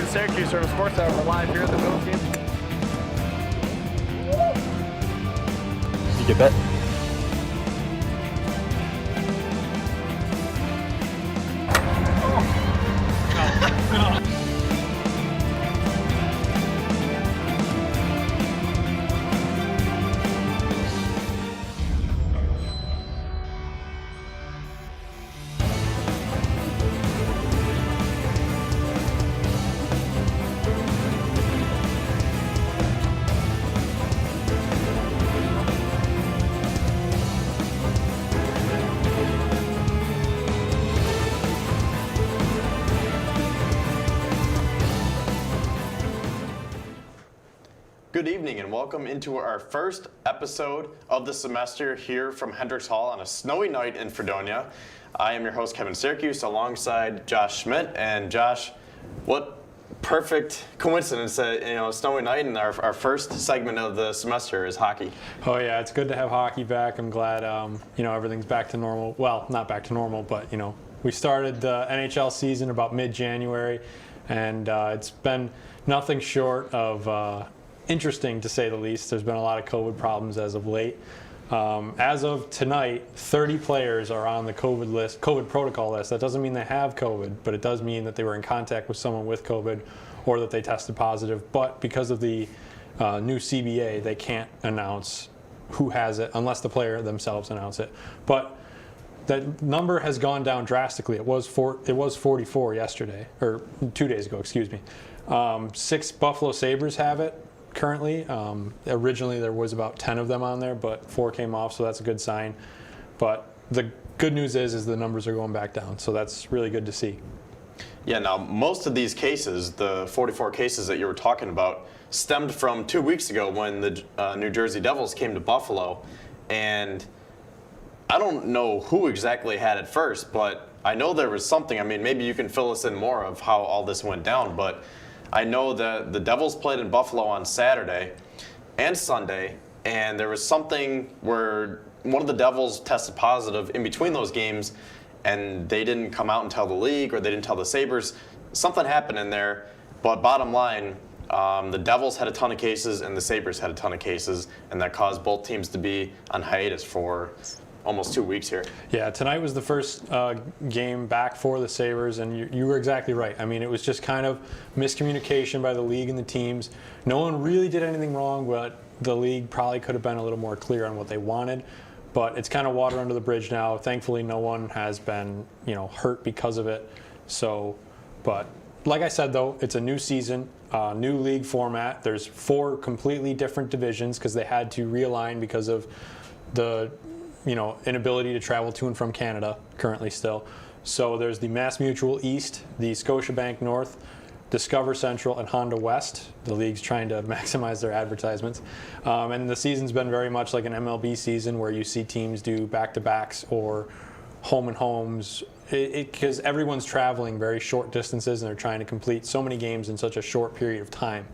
Syracuse Service Sports Hour. We're live here at the Bills game. You get bet? Good evening and welcome into our first episode of the semester here from Hendricks Hall on a snowy night in Fredonia. I am your host Kevin Syracuse alongside Josh Schmidt. And Josh, what perfect coincidence that a snowy night and our first segment of the semester is hockey. Oh yeah, it's good to have hockey back. I'm glad everything's back to normal. Well, not back to normal, but we started the NHL season about mid-January, and it's been nothing short of interesting, to say the least. There's been a lot of COVID problems as of late. As of tonight, 30 players are on the COVID protocol list. That doesn't mean they have COVID, but it does mean that they were in contact with someone with COVID or that they tested positive. But because of the new CBA, they can't announce who has it unless the player themselves announce it. But that number has gone down drastically. It was 44 yesterday, or 2 days ago, excuse me. 6 Buffalo Sabres have it currently. Originally there was about 10 of them on there, but 4 came off, so that's a good sign. But the good news is the numbers are going back down, so that's really good to see. Yeah, now most of these cases, the 44 cases that you were talking about, stemmed from 2 weeks ago when the New Jersey Devils came to Buffalo. And I don't know who exactly had it first, but I know there was something. I mean, maybe you can fill us in more of how all this went down, but I know that the Devils played in Buffalo on Saturday and Sunday, and there was something where one of the Devils tested positive in between those games, and they didn't come out and tell the league, or they didn't tell the Sabres. Something happened in there, but bottom line, the Devils had a ton of cases and the Sabres had a ton of cases, and that caused both teams to be on hiatus for almost 2 weeks here. Yeah, tonight was the first game back for the Sabres, and you were exactly right. I mean, it was just kind of miscommunication by the league and the teams. No one really did anything wrong, but the league probably could have been a little more clear on what they wanted. But it's kind of water under the bridge now. Thankfully, no one has been, hurt because of it. So, but like I said, though, it's a new season, new league format. There's 4 completely different divisions because they had to realign because of the inability to travel to and from Canada currently still. So there's the Mass Mutual East, the Scotiabank North, Discover Central, and Honda West. The league's trying to maximize their advertisements. And the season's been very much like an MLB season where you see teams do back-to-backs or home and homes, because everyone's traveling very short distances and they're trying to complete so many games in such a short period of time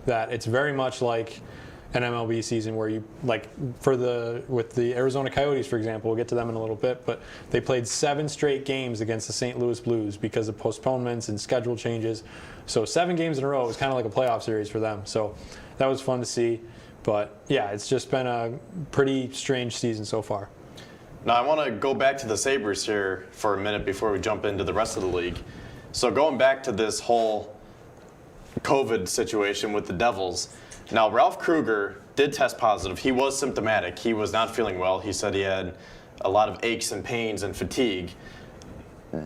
that it's very much like an MLB season where with the Arizona Coyotes, for example, we'll get to them in a little bit, but they played 7 straight games against the St. Louis Blues because of postponements and schedule changes. So 7 games in a row was kind of like a playoff series for them. So that was fun to see. But yeah, it's just been a pretty strange season so far. Now I want to go back to the Sabres here for a minute before we jump into the rest of the league. So going back to this whole COVID situation with the Devils, now, Ralph Kruger did test positive. He was symptomatic. He was not feeling well. He said he had a lot of aches and pains and fatigue.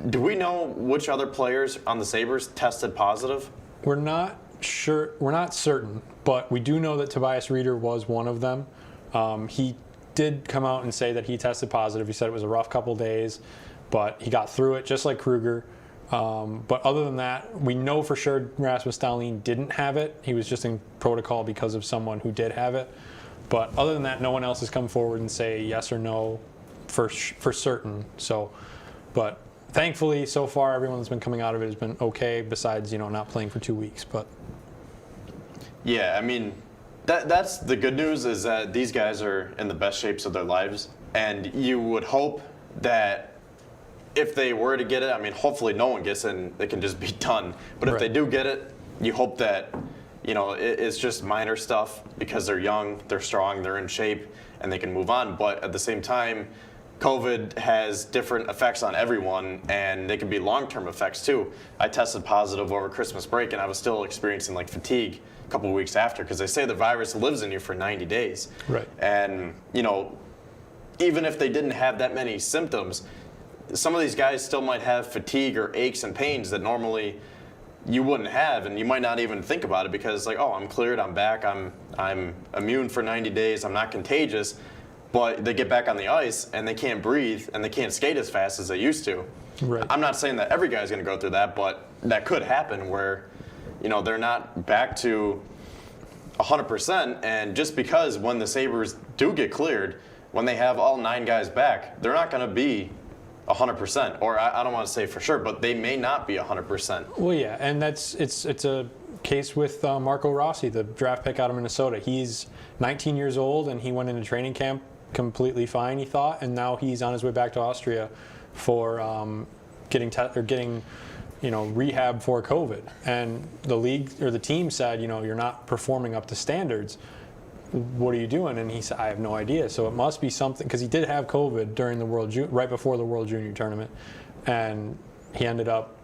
Do we know which other players on the Sabres tested positive? We're not sure. We're not certain, but we do know that Tobias Reeder was one of them. He did come out and say that he tested positive. He said it was a rough couple days, but he got through it just like Kruger. But other than that, we know for sure Rasmus Dahlin didn't have it. He was just in protocol because of someone who did have it. But other than that, no one else has come forward and say yes or no for certain. So, but thankfully, so far, everyone that's been coming out of it has been okay, besides, not playing for 2 weeks. But yeah, I mean, that's the good news, is that these guys are in the best shapes of their lives. And you would hope that if they were to get it, I mean, hopefully no one gets it and it can just be done. But if they do get it, you hope that, it's just minor stuff because they're young, they're strong, they're in shape, and they can move on. But at the same time, COVID has different effects on everyone, and they can be long-term effects too. I tested positive over Christmas break, and I was still experiencing like fatigue a couple of weeks after, because they say the virus lives in you for 90 days. Right. And, even if they didn't have that many symptoms, some of these guys still might have fatigue or aches and pains that normally you wouldn't have, and you might not even think about it because like, oh, I'm cleared, I'm back, I'm immune for 90 days, I'm not contagious. But they get back on the ice and they can't breathe and they can't skate as fast as they used to. Right. I'm not saying that every guy's going to go through that, but that could happen where, they're not back to 100%. And just because when the Sabres do get cleared, when they have all 9 guys back, they're not going to be 100%. Or I don't want to say for sure, but they may not be 100%. Well, yeah, and it's a case with Marco Rossi, the draft pick out of Minnesota. He's 19 years old and he went into training camp completely fine, he thought, and now he's on his way back to Austria for getting rehab for COVID. And the league or the team said, you're not performing up to standards. What are you doing? And he said, I have no idea. So it must be something, because he did have COVID during the right before the World Junior Tournament, and he ended up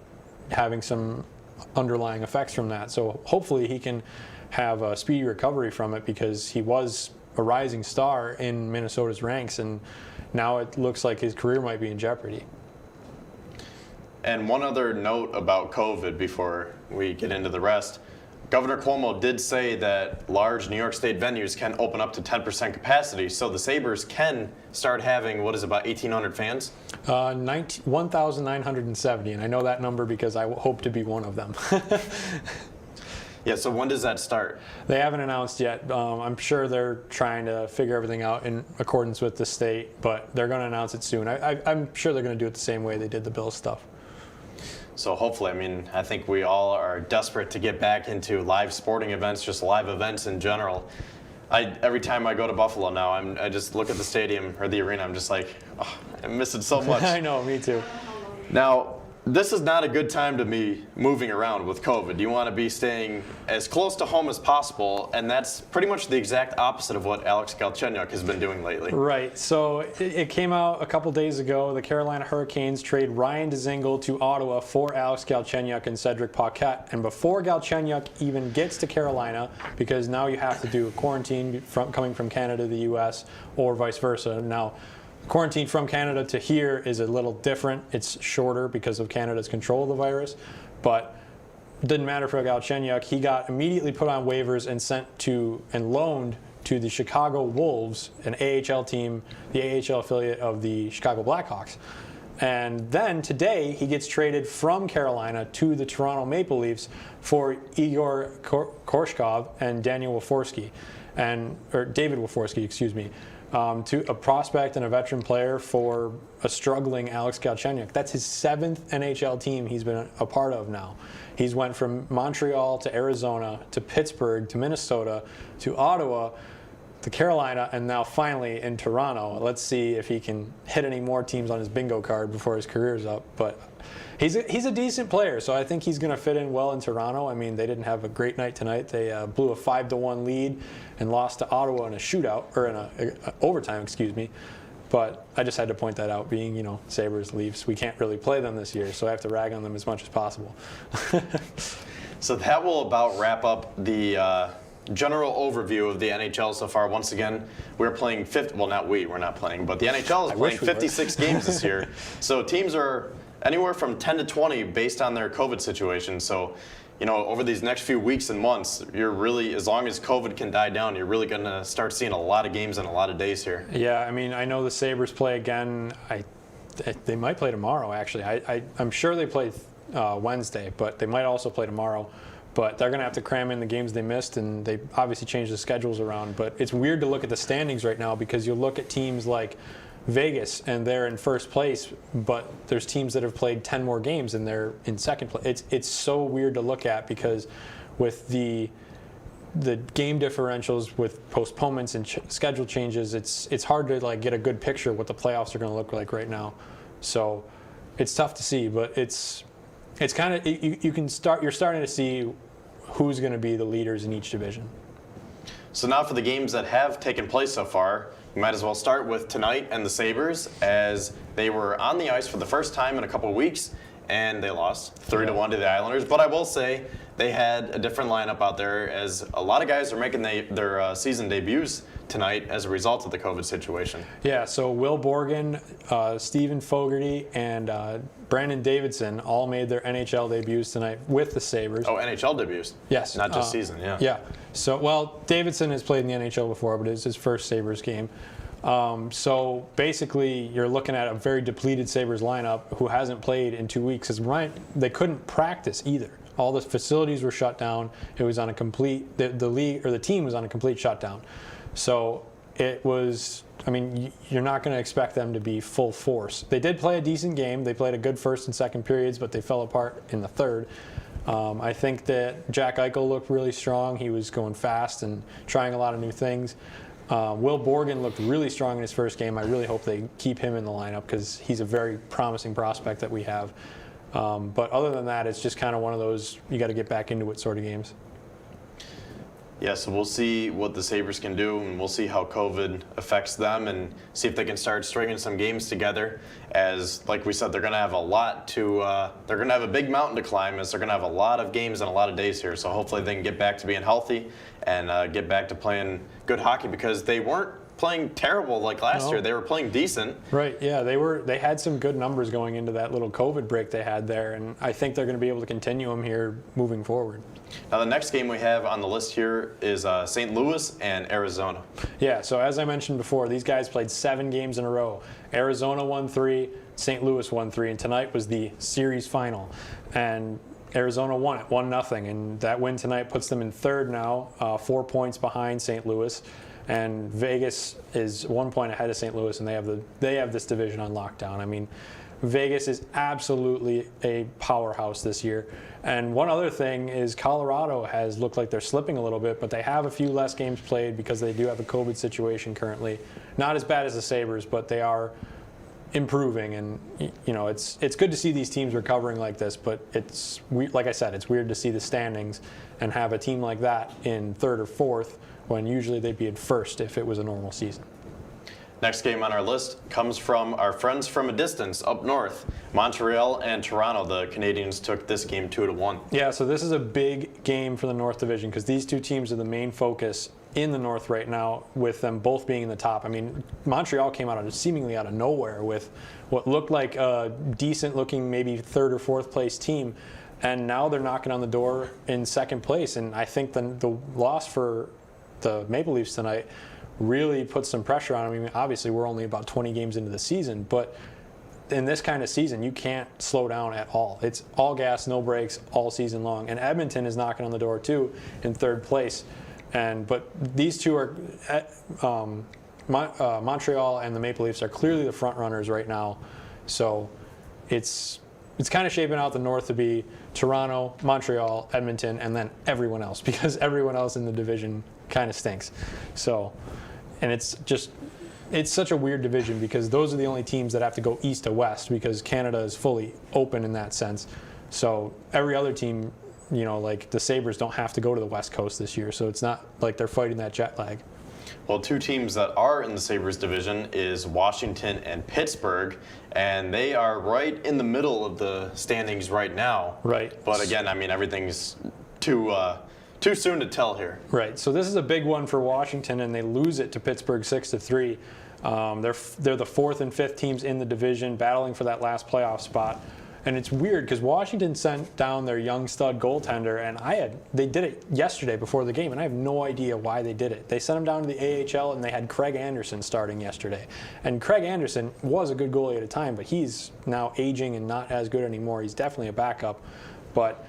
having some underlying effects from that. So hopefully he can have a speedy recovery from it, because he was a rising star in Minnesota's ranks, and now it looks like his career might be in jeopardy. And one other note about COVID before we get into the rest. Governor Cuomo did say that large New York State venues can open up to 10% capacity, so the Sabres can start having, about 1,800 fans? 1,970, and I know that number because I hope to be one of them. Yeah, so when does that start? They haven't announced yet. I'm sure they're trying to figure everything out in accordance with the state, but they're going to announce it soon. I'm sure they're going to do it the same way they did the Bills stuff. So hopefully, I think we all are desperate to get back into live sporting events, just live events in general. Every time I go to Buffalo now, I just look at the stadium or the arena, I'm just like, oh, I miss it so much. I know, me too. Now, this is not a good time to be moving around with COVID. You want to be staying as close to home as possible, and that's pretty much the exact opposite of what Alex Galchenyuk has been doing lately. Right. So it came out a couple days ago. The Carolina Hurricanes trade Ryan Dzingel to Ottawa for Alex Galchenyuk and Cedric Paquette. And before Galchenyuk even gets to Carolina, because now you have to do a quarantine coming from Canada to the U.S. or vice versa. Now, quarantine from Canada to here is a little different. It's shorter because of Canada's control of the virus, but it didn't matter for Galchenyuk. He got immediately put on waivers and sent to and loaned to the Chicago Wolves, an AHL team, the AHL affiliate of the Chicago Blackhawks. And then today he gets traded from Carolina to the Toronto Maple Leafs for Igor Korshkov and David Waforski, excuse me. To a prospect and a veteran player for a struggling Alex Galchenyuk. That's his 7th NHL team he's been a part of now. He's went from Montreal to Arizona to Pittsburgh to Minnesota to Ottawa to Carolina, and now finally in Toronto. Let's see if he can hit any more teams on his bingo card before his career's up. But he's a decent player, so I think he's going to fit in well in Toronto. They didn't have a great night tonight. They blew a 5-1 lead and lost to Ottawa in a shootout, or in a overtime, excuse me. But I just had to point that out, being, Sabres, Leafs. We can't really play them this year, so I have to rag on them as much as possible. So that will about wrap up the general overview of the NHL so far. Once again, we're playing we're not playing, but the NHL is playing 56 games this year. So teams are anywhere from 10 to 20 based on their COVID situation. So, over these next few weeks and months, you're really, as long as COVID can die down, you're really going to start seeing a lot of games in a lot of days here. Yeah, I know the Sabres play again. They might play tomorrow, actually. I'm sure they play Wednesday, but they might also play tomorrow. But they're going to have to cram in the games they missed, and they obviously changed the schedules around. But it's weird to look at the standings right now, because you look at teams like Vegas and they're in first place, but there's teams that have played 10 more games and they're in second place. It's so weird to look at, because with the game differentials with postponements and schedule changes, it's hard to get a good picture of what the playoffs are going to look like right now. So it's tough to see, but it's kind of you're starting to see who's going to be the leaders in each division. So now for the games that have taken place so far, we might as well start with tonight and the Sabres, as they were on the ice for the first time in a couple of weeks, and they lost 3-1 to the Islanders. But I will say they had a different lineup out there, as a lot of guys are making their season debuts tonight as a result of the COVID situation. Yeah, so Will Borgen, Stephen Fogarty, and Brandon Davidson all made their NHL debuts tonight with the Sabres. Oh, NHL debuts? Yes. Not just season, yeah. Yeah. So, well, Davidson has played in the NHL before, but it's his first Sabres game. So basically, you're looking at a very depleted Sabres lineup who hasn't played in 2 weeks. Because they couldn't practice either. All the facilities were shut down. It was on a complete, the league or the team was on a complete shutdown. So it was, I mean, you're not going to expect them to be full force. They did play a decent game. They played a good first and second periods, but they fell apart in the third. I think that Jack Eichel looked really strong. He was going fast and trying a lot of new things. Will Borgen looked really strong in his first game. I really hope they keep him in the lineup because he's a very promising prospect that we have. But other than that, it's just kind of one of those you got to get back into it sort of games. Yeah, so we'll see what the Sabres can do, and we'll see how COVID affects them, and see if they can start stringing some games together. As, like we said, they're going to have a lot to, they're going to have a big mountain to climb, as they're going to have a lot of games and a lot of days here. So hopefully they can get back to being healthy and get back to playing good hockey, because they weren't playing terrible like last year. They were playing decent. Right, yeah, they had some good numbers going into that little COVID break they had there, and I think they're going to be able to continue them here moving forward. Now the next game we have on the list here is St. Louis and Arizona. Yeah, so as I mentioned before, these guys played 7 games in a row. Arizona won 3, St. Louis won 3, and tonight was the series final. And Arizona won it, 1-0, and that win tonight puts them in third now, 4 points behind St. Louis. And Vegas is 1 point ahead of St. Louis, and they have this division on lockdown. I mean, Vegas is absolutely a powerhouse this year. And one other thing is Colorado has looked like they're slipping a little bit, but they have a few less games played because they do have a COVID situation currently. Not as bad as the Sabres, but they are improving. And you know, it's good to see these teams recovering like this, but it's, like I said, it's weird to see the standings and have a team like that in third or fourth when usually they'd be in first if it was a normal season. Next game on our list comes from our friends from a distance up north, Montreal and Toronto. The Canadiens took this game 2-1. Yeah, so this is a big game for the North Division because these two teams are the main focus in the North right now, with them both being in the top. I mean, Montreal came seemingly out of nowhere with what looked like a decent-looking, maybe third or fourth place team, and now they're knocking on the door in second place. And I think the loss for the Maple Leafs tonight really puts some pressure on them. I mean, obviously we're only about 20 games into the season, but in this kind of season, you can't slow down at all. It's all gas, no brakes, all season long. And Edmonton is knocking on the door too in third place. But these two are Montreal and the Maple Leafs are clearly the front runners right now. So it's kind of shaping out the North to be Toronto, Montreal, Edmonton, and then everyone else, because everyone else in the division kind of stinks. So, and it's such a weird division because those are the only teams that have to go east to west because Canada is fully open in that sense. So every other team, you know, like the Sabres don't have to go to the West Coast this year. So it's not like they're fighting that jet lag. Well, two teams that are in the Sabres division is Washington and Pittsburgh, and they are right in the middle of the standings right now. Right. But again, I mean, everything's too soon to tell here. Right. So this is a big one for Washington, and they lose it to Pittsburgh 6-3. They're the fourth and fifth teams in the division, battling for that last playoff spot. And it's weird because Washington sent down their young stud goaltender, and they did it yesterday before the game, and I have no idea why they did it. They sent him down to the AHL, and they had Craig Anderson starting yesterday. And Craig Anderson was a good goalie at a time, but he's now aging and not as good anymore. He's definitely a backup, but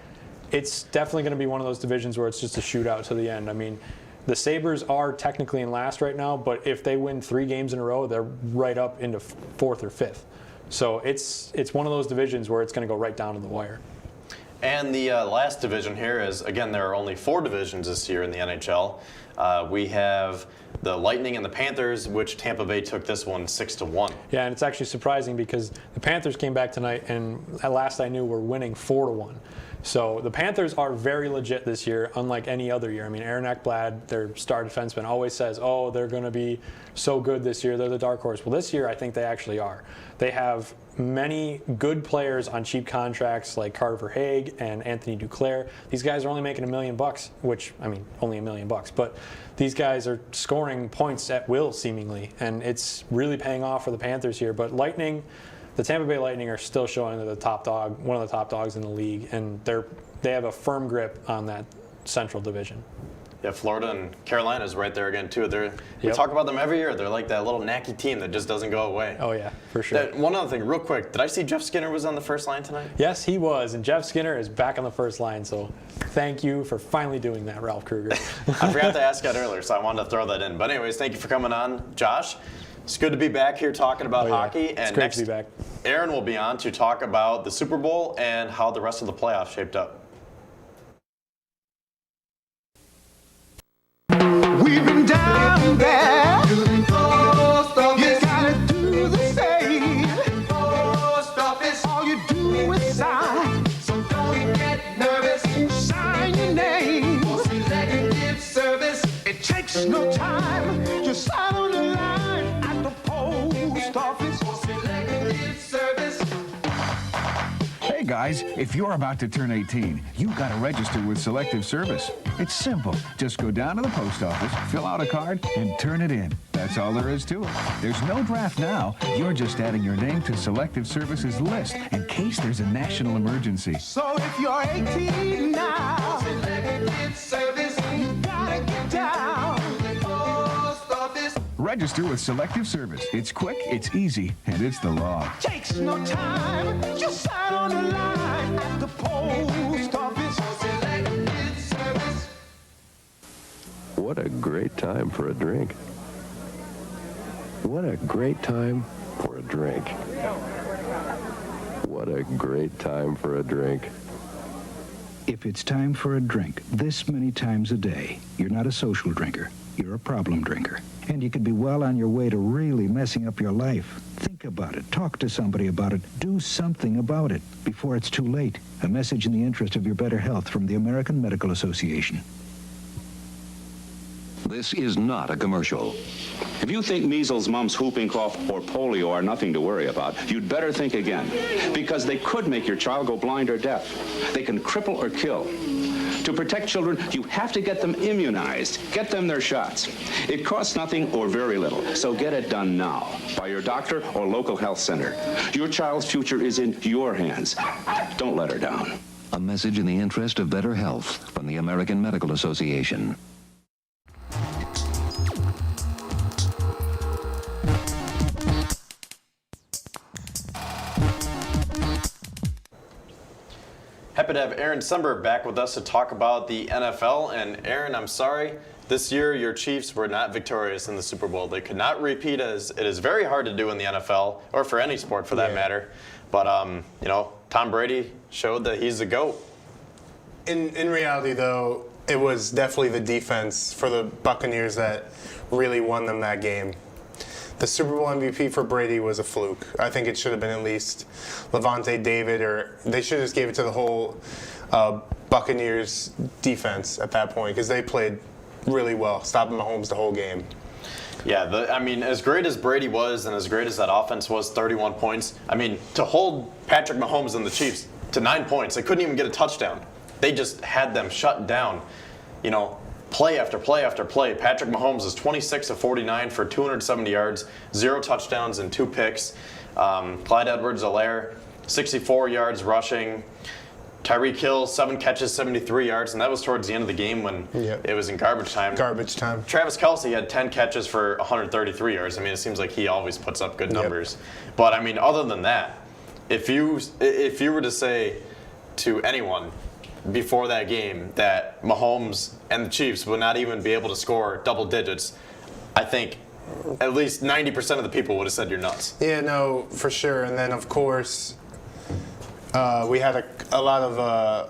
it's definitely going to be one of those divisions where it's just a shootout to the end. I mean, the Sabres are technically in last right now, but if they win 3 games in a row, they're right up into fourth or fifth. So it's one of those divisions where it's going to go right down to the wire. And the last division here is, again, there are only 4 divisions this year in the NHL. We have the Lightning and the Panthers, which Tampa Bay took this one 6-1. Yeah, and it's actually surprising because the Panthers came back tonight, and at last I knew were winning 4-1. So the Panthers are very legit this year, unlike any other year. I mean, Aaron Ekblad, their star defenseman, always says, oh, they're going to be so good this year. They're the dark horse. Well, this year I think they actually are. They have many good players on cheap contracts like Carter Verhaeghe and Anthony Duclair. These guys are only making $1 million, which, I mean, only $1 million, but these guys are scoring points at will, seemingly, and it's really paying off for the Panthers here. But Lightning, the Tampa Bay Lightning are still showing they're the top dog, one of the top dogs in the league, and they have a firm grip on that Central Division. Yeah, Florida and Carolina is right there again, too. We talk about them every year. They're like that little knacky team that just doesn't go away. Oh, yeah, for sure. One other thing, real quick. Did I see Jeff Skinner was on the first line tonight? Yes, he was, and Jeff Skinner is back on the first line, so thank you for finally doing that, Ralph Kruger. I forgot to ask that earlier, so I wanted to throw that in. But anyways, thank you for coming on, Josh. It's good to be back here talking about hockey. It's great to be back. Aaron will be on to talk about the Super Bowl and how the rest of the playoffs shaped up. We've been down there. You gotta do the same. All you do is sign. So don't get nervous. Sign your name. For selective service. It takes no time. Just sign on the line at the post office. For selective service. Hey guys, if you're about to turn 18, you've got to register with Selective Service. It's simple. Just go down to the post office, fill out a card, and turn it in. That's all there is to it. There's no draft now. You're just adding your name to Selective Service's list in case there's a national emergency. So if you're 18 now, Selective Service, you gotta get down to the post office. Register with Selective Service. It's quick, it's easy, and it's the law. Takes no time. Just sign on the line at the post office. Selective Service. What a great time for a drink. What a great time for a drink. What a great time for a drink. If it's time for a drink this many times a day, you're not a social drinker. You're a problem drinker. And you could be well on your way to really messing up your life. Think about it. Talk to somebody about it. Do something about it before it's too late. A message in the interest of your better health from the American Medical Association. This is not a commercial. If you think measles, mumps, whooping cough, or polio are nothing to worry about, you'd better think again, because they could make your child go blind or deaf. They can cripple or kill. To protect children, you have to get them immunized. Get them their shots. It costs nothing or very little, so get it done now by your doctor or local health center. Your child's future is in your hands. Don't let her down. A message in the interest of better health from the American Medical Association. Happy to have Aaron Sumber back with us to talk about the NFL. And Aaron, I'm sorry, this year your Chiefs were not victorious in the Super Bowl. They could not repeat, as it is very hard to do in the NFL, or for any sport for that matter. But, you know, Tom Brady showed that he's the GOAT. In reality, though, it was definitely the defense for the Buccaneers that really won them that game. The Super Bowl MVP for Brady was a fluke. I think it should have been at least Levante David, or they should have just gave it to the whole Buccaneers defense at that point, because they played really well, stopping Mahomes the whole game. Yeah, I mean, as great as Brady was and as great as that offense was, 31 points, I mean, to hold Patrick Mahomes and the Chiefs to 9 points, they couldn't even get a touchdown. They just had them shut down, you know, play after play after play. Patrick Mahomes is 26 of 49 for 270 yards, 0 touchdowns and 2 picks. Clyde Edwards-Helaire, 64 yards rushing. Tyreek Hill, 7 catches, 73 yards, and that was towards the end of the game when it was in garbage time. Garbage time. Travis Kelce had 10 catches for 133 yards. I mean, it seems like he always puts up good numbers. But, I mean, other than that, if you were to say to anyone before that game that Mahomes and the Chiefs would not even be able to score double digits, I think at least 90% of the people would have said you're nuts. Yeah, no, for sure. And then, of course, we had a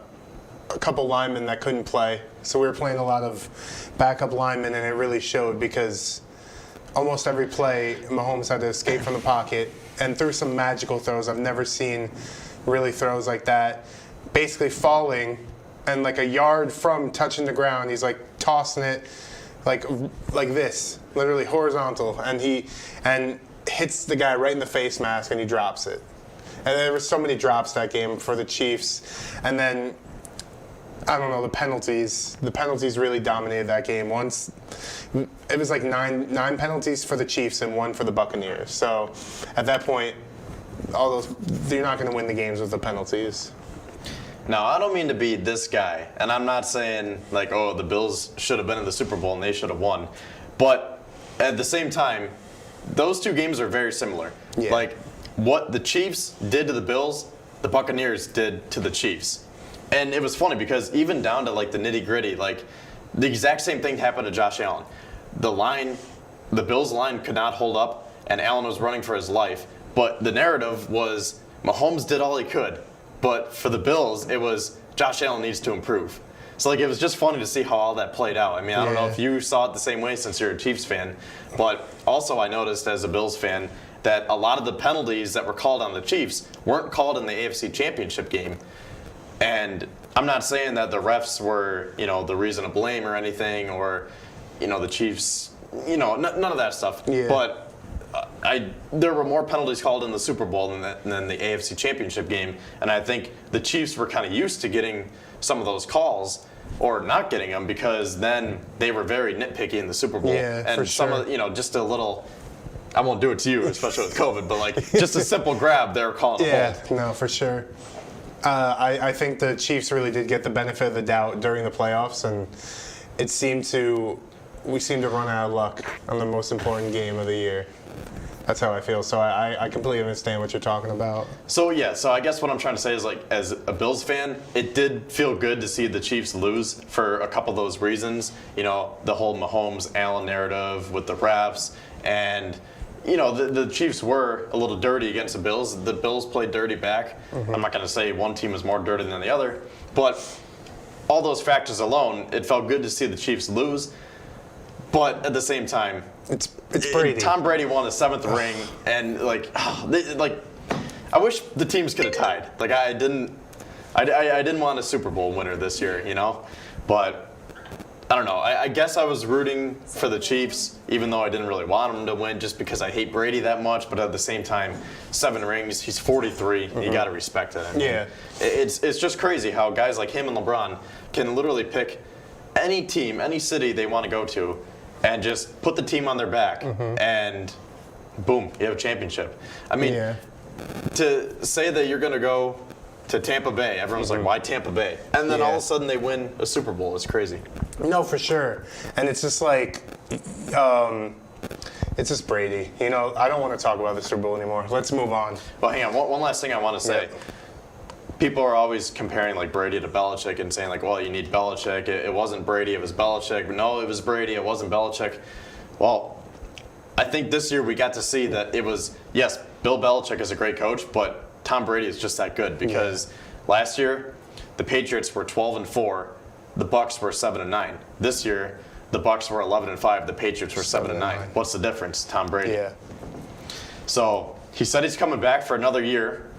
couple linemen that couldn't play, So we were playing a lot of backup linemen, and it really showed because almost every play, Mahomes had to escape from the pocket and threw some magical throws. I've never seen really throws like that. Basically falling, and like a yard from touching the ground, he's like tossing it like this, literally horizontal, and hits the guy right in the face mask, and he drops it. And there were so many drops that game for the Chiefs. And then, I don't know, the penalties. The penalties really dominated that game. Once, it was like nine penalties for the Chiefs and 1 for the Buccaneers. So at that point, you're not going to win the games with the penalties. Now, I don't mean to be this guy, and I'm not saying like, oh, the Bills should have been in the Super Bowl and they should have won. But at the same time, those two games are very similar. Yeah. Like, what the Chiefs did to the Bills, the Buccaneers did to the Chiefs. And it was funny because even down to like the nitty-gritty, like the exact same thing happened to Josh Allen. The Bills line could not hold up, and Allen was running for his life. But the narrative was Mahomes did all he could. But for the Bills, it was Josh Allen needs to improve. So like it was just funny to see how all that played out. I mean, I don't know if you saw it the same way since you're a Chiefs fan, but also I noticed as a Bills fan that a lot of the penalties that were called on the Chiefs weren't called in the AFC Championship game. And I'm not saying that the refs were, the reason to blame or anything, or, the Chiefs, none of that stuff. Yeah. But there were more penalties called in the Super Bowl than the AFC Championship game, and I think the Chiefs were kind of used to getting some of those calls or not getting them because then they were very nitpicky in the Super Bowl. Yeah, and for some sure. of just a little. I won't do it to you, especially with COVID, but like just a simple grab, they were calling a hold. No, for sure. I think the Chiefs really did get the benefit of the doubt during the playoffs, and we seemed to run out of luck on the most important game of the year. That's how I feel. So I completely understand what you're talking about. So I guess what I'm trying to say is like as a Bills fan, it did feel good to see the Chiefs lose for a couple of those reasons. The whole Mahomes Allen narrative with the refs, and the Chiefs were a little dirty against the Bills. The Bills played dirty back. Mm-hmm. I'm not going to say one team was more dirty than the other, but all those factors alone, it felt good to see the Chiefs lose. But at the same time, it's Brady. Tom Brady won a 7th ring, and I wish the teams could have tied. Like I didn't want a Super Bowl winner this year, but. I don't know. I guess I was rooting for the Chiefs, even though I didn't really want them to win, just because I hate Brady that much. But at the same time, 7 rings. He's 43. Mm-hmm. You got to respect it. I mean, it's just crazy how guys like him and LeBron can literally pick any team, any city they want to go to, and just put the team on their back, and boom, you have a championship. I mean, to say that you're going to go to Tampa Bay, everyone's like, why Tampa Bay? And then all of a sudden they win a Super Bowl. It's crazy. No, for sure. And it's just like, it's just Brady. I don't want to talk about the Super Bowl anymore. Let's move on. Well, hang on. One last thing I want to say. Yeah. People are always comparing like Brady to Belichick and saying like, well, you need Belichick. It wasn't Brady, it was Belichick. But no, it was Brady, it wasn't Belichick. Well, I think this year we got to see that it was, yes, Bill Belichick is a great coach, but Tom Brady is just that good because last year the Patriots were 12-4, the Bucks were 7-9. This year the Bucks were 11-5, the Patriots were 7-9. What's the difference? Tom Brady. Yeah. So he said he's coming back for another year.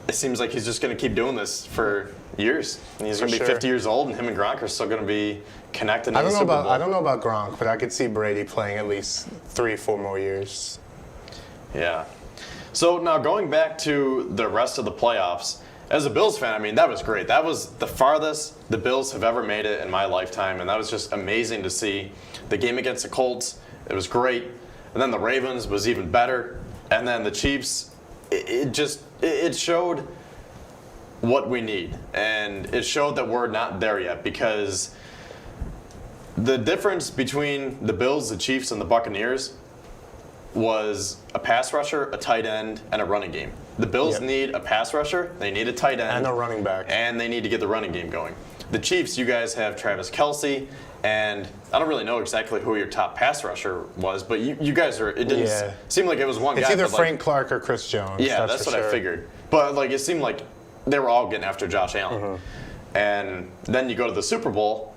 It seems like he's just going to keep doing this for years. And he's going to be 50 years old, and him and Gronk are still going to be connected. I don't know about Gronk, but I could see Brady playing at least 3-4 more years. Yeah. So now going back to the rest of the playoffs, as a Bills fan, I mean, that was great. That was the farthest the Bills have ever made it in my lifetime, and that was just amazing to see. The game against the Colts, it was great. And then the Ravens was even better. And then the Chiefs, it showed what we need. And it showed that we're not there yet because the difference between the Bills, the Chiefs, and the Buccaneers was a pass rusher, a tight end, and a running game. The Bills need a pass rusher, they need a tight end, and a running back. And they need to get the running game going. The Chiefs, you guys have Travis Kelce, and I don't really know exactly who your top pass rusher was, but you guys are, it didn't seem like it was one guy. It's either Frank Clark or Chris Jones. Yeah, that's what I figured. But like it seemed like they were all getting after Josh Allen. And then you go to the Super Bowl,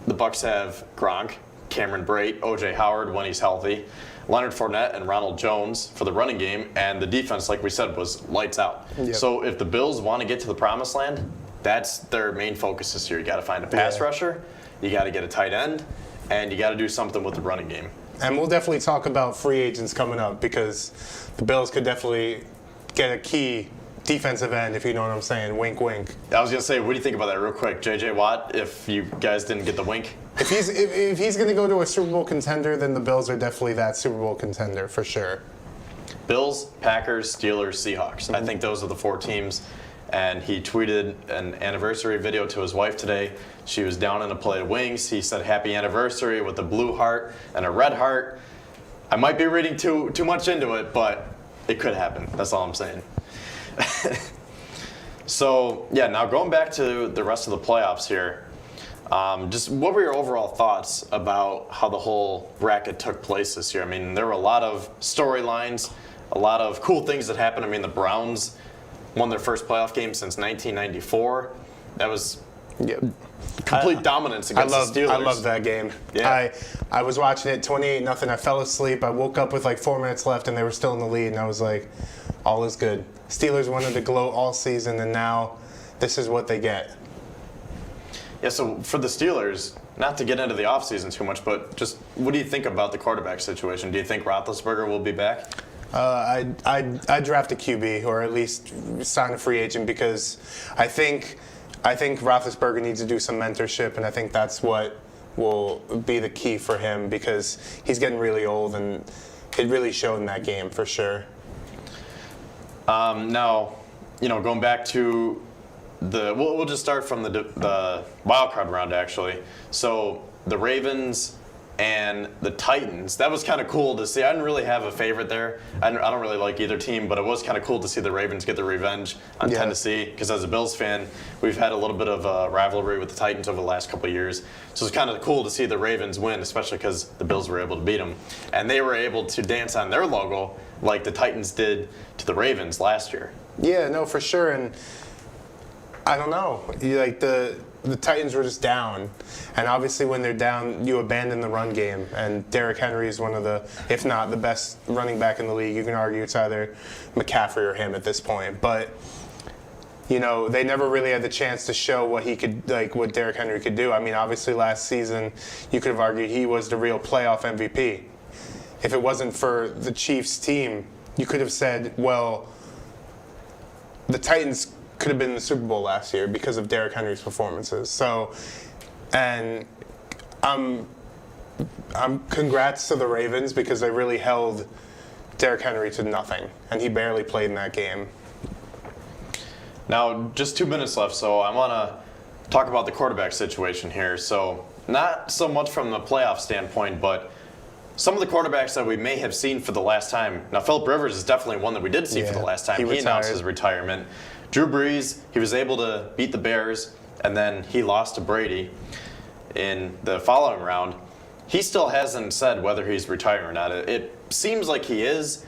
the Bucks have Gronk, Cameron Brate, O.J. Howard when he's healthy, Leonard Fournette and Ronald Jones for the running game, and the defense, like we said, was lights out. Yep. So if the Bills want to get to the promised land, that's their main focus this year. You got to find a pass rusher, you got to get a tight end, and you got to do something with the running game. And we'll definitely talk about free agents coming up because the Bills could definitely get a key defensive end, if you know what I'm saying. Wink, wink. I was going to say, what do you think about that real quick? J.J. Watt, if you guys didn't get the wink? If he's going to go to a Super Bowl contender, then the Bills are definitely that Super Bowl contender for sure. Bills, Packers, Steelers, Seahawks. I think those are the 4 teams. And he tweeted an anniversary video to his wife today. She was down in a plate of wings. He said happy anniversary with a blue heart and a red heart. I might be reading too much into it, but it could happen. That's all I'm saying. So, yeah, now going back to the rest of the playoffs here, just what were your overall thoughts about how the whole bracket took place this year? I mean, there were a lot of storylines, a lot of cool things that happened. I mean, the Browns won their first playoff game since 1994. That was complete dominance against the Steelers. I love that game. Yeah. I was watching it 28-0. I fell asleep. I woke up with like 4 minutes left, and they were still in the lead, and I was like, all is good. Steelers wanted to gloat all season, and now this is what they get. Yeah, so for the Steelers, not to get into the offseason too much, but just what do you think about the quarterback situation? Do you think Roethlisberger will be back? I'd draft a QB or at least sign a free agent because I think Roethlisberger needs to do some mentorship, and I think that's what will be the key for him because he's getting really old, and it really showed in that game for sure. Now, going back to we'll just start from the wild card round actually. So the Ravens and the Titans, that was kind of cool to see. I didn't really have a favorite there. I don't really like either team, but it was kind of cool to see the Ravens get the revenge on Tennessee because as a Bills fan, we've had a little bit of a rivalry with the Titans over the last couple of years. So it's kind of cool to see the Ravens win, especially because the Bills were able to beat them. And they were able to dance on their logo like the Titans did to the Ravens last year. Yeah, no, for sure. And I don't know. The Titans were just down, and obviously when they're down, you abandon the run game, and Derrick Henry is one of the, if not the best running back in the league. You can argue it's either McCaffrey or him at this point, but they never really had the chance to show what he could, what Derrick Henry could do. I mean, obviously last season, you could have argued he was the real playoff MVP. If it wasn't for the Chiefs team, you could have said, well, the Titans could have been in the Super Bowl last year because of Derrick Henry's performances. So, and I'm congrats to the Ravens because they really held Derrick Henry to nothing, and he barely played in that game. Now, just 2 minutes left, so I want to talk about the quarterback situation here. So, not so much from the playoff standpoint, but some of the quarterbacks that we may have seen for the last time. Now, Philip Rivers is definitely one that we did see for the last time. He announced his retirement. Drew Brees, he was able to beat the Bears, and then he lost to Brady in the following round. He still hasn't said whether he's retiring or not. It seems like he is.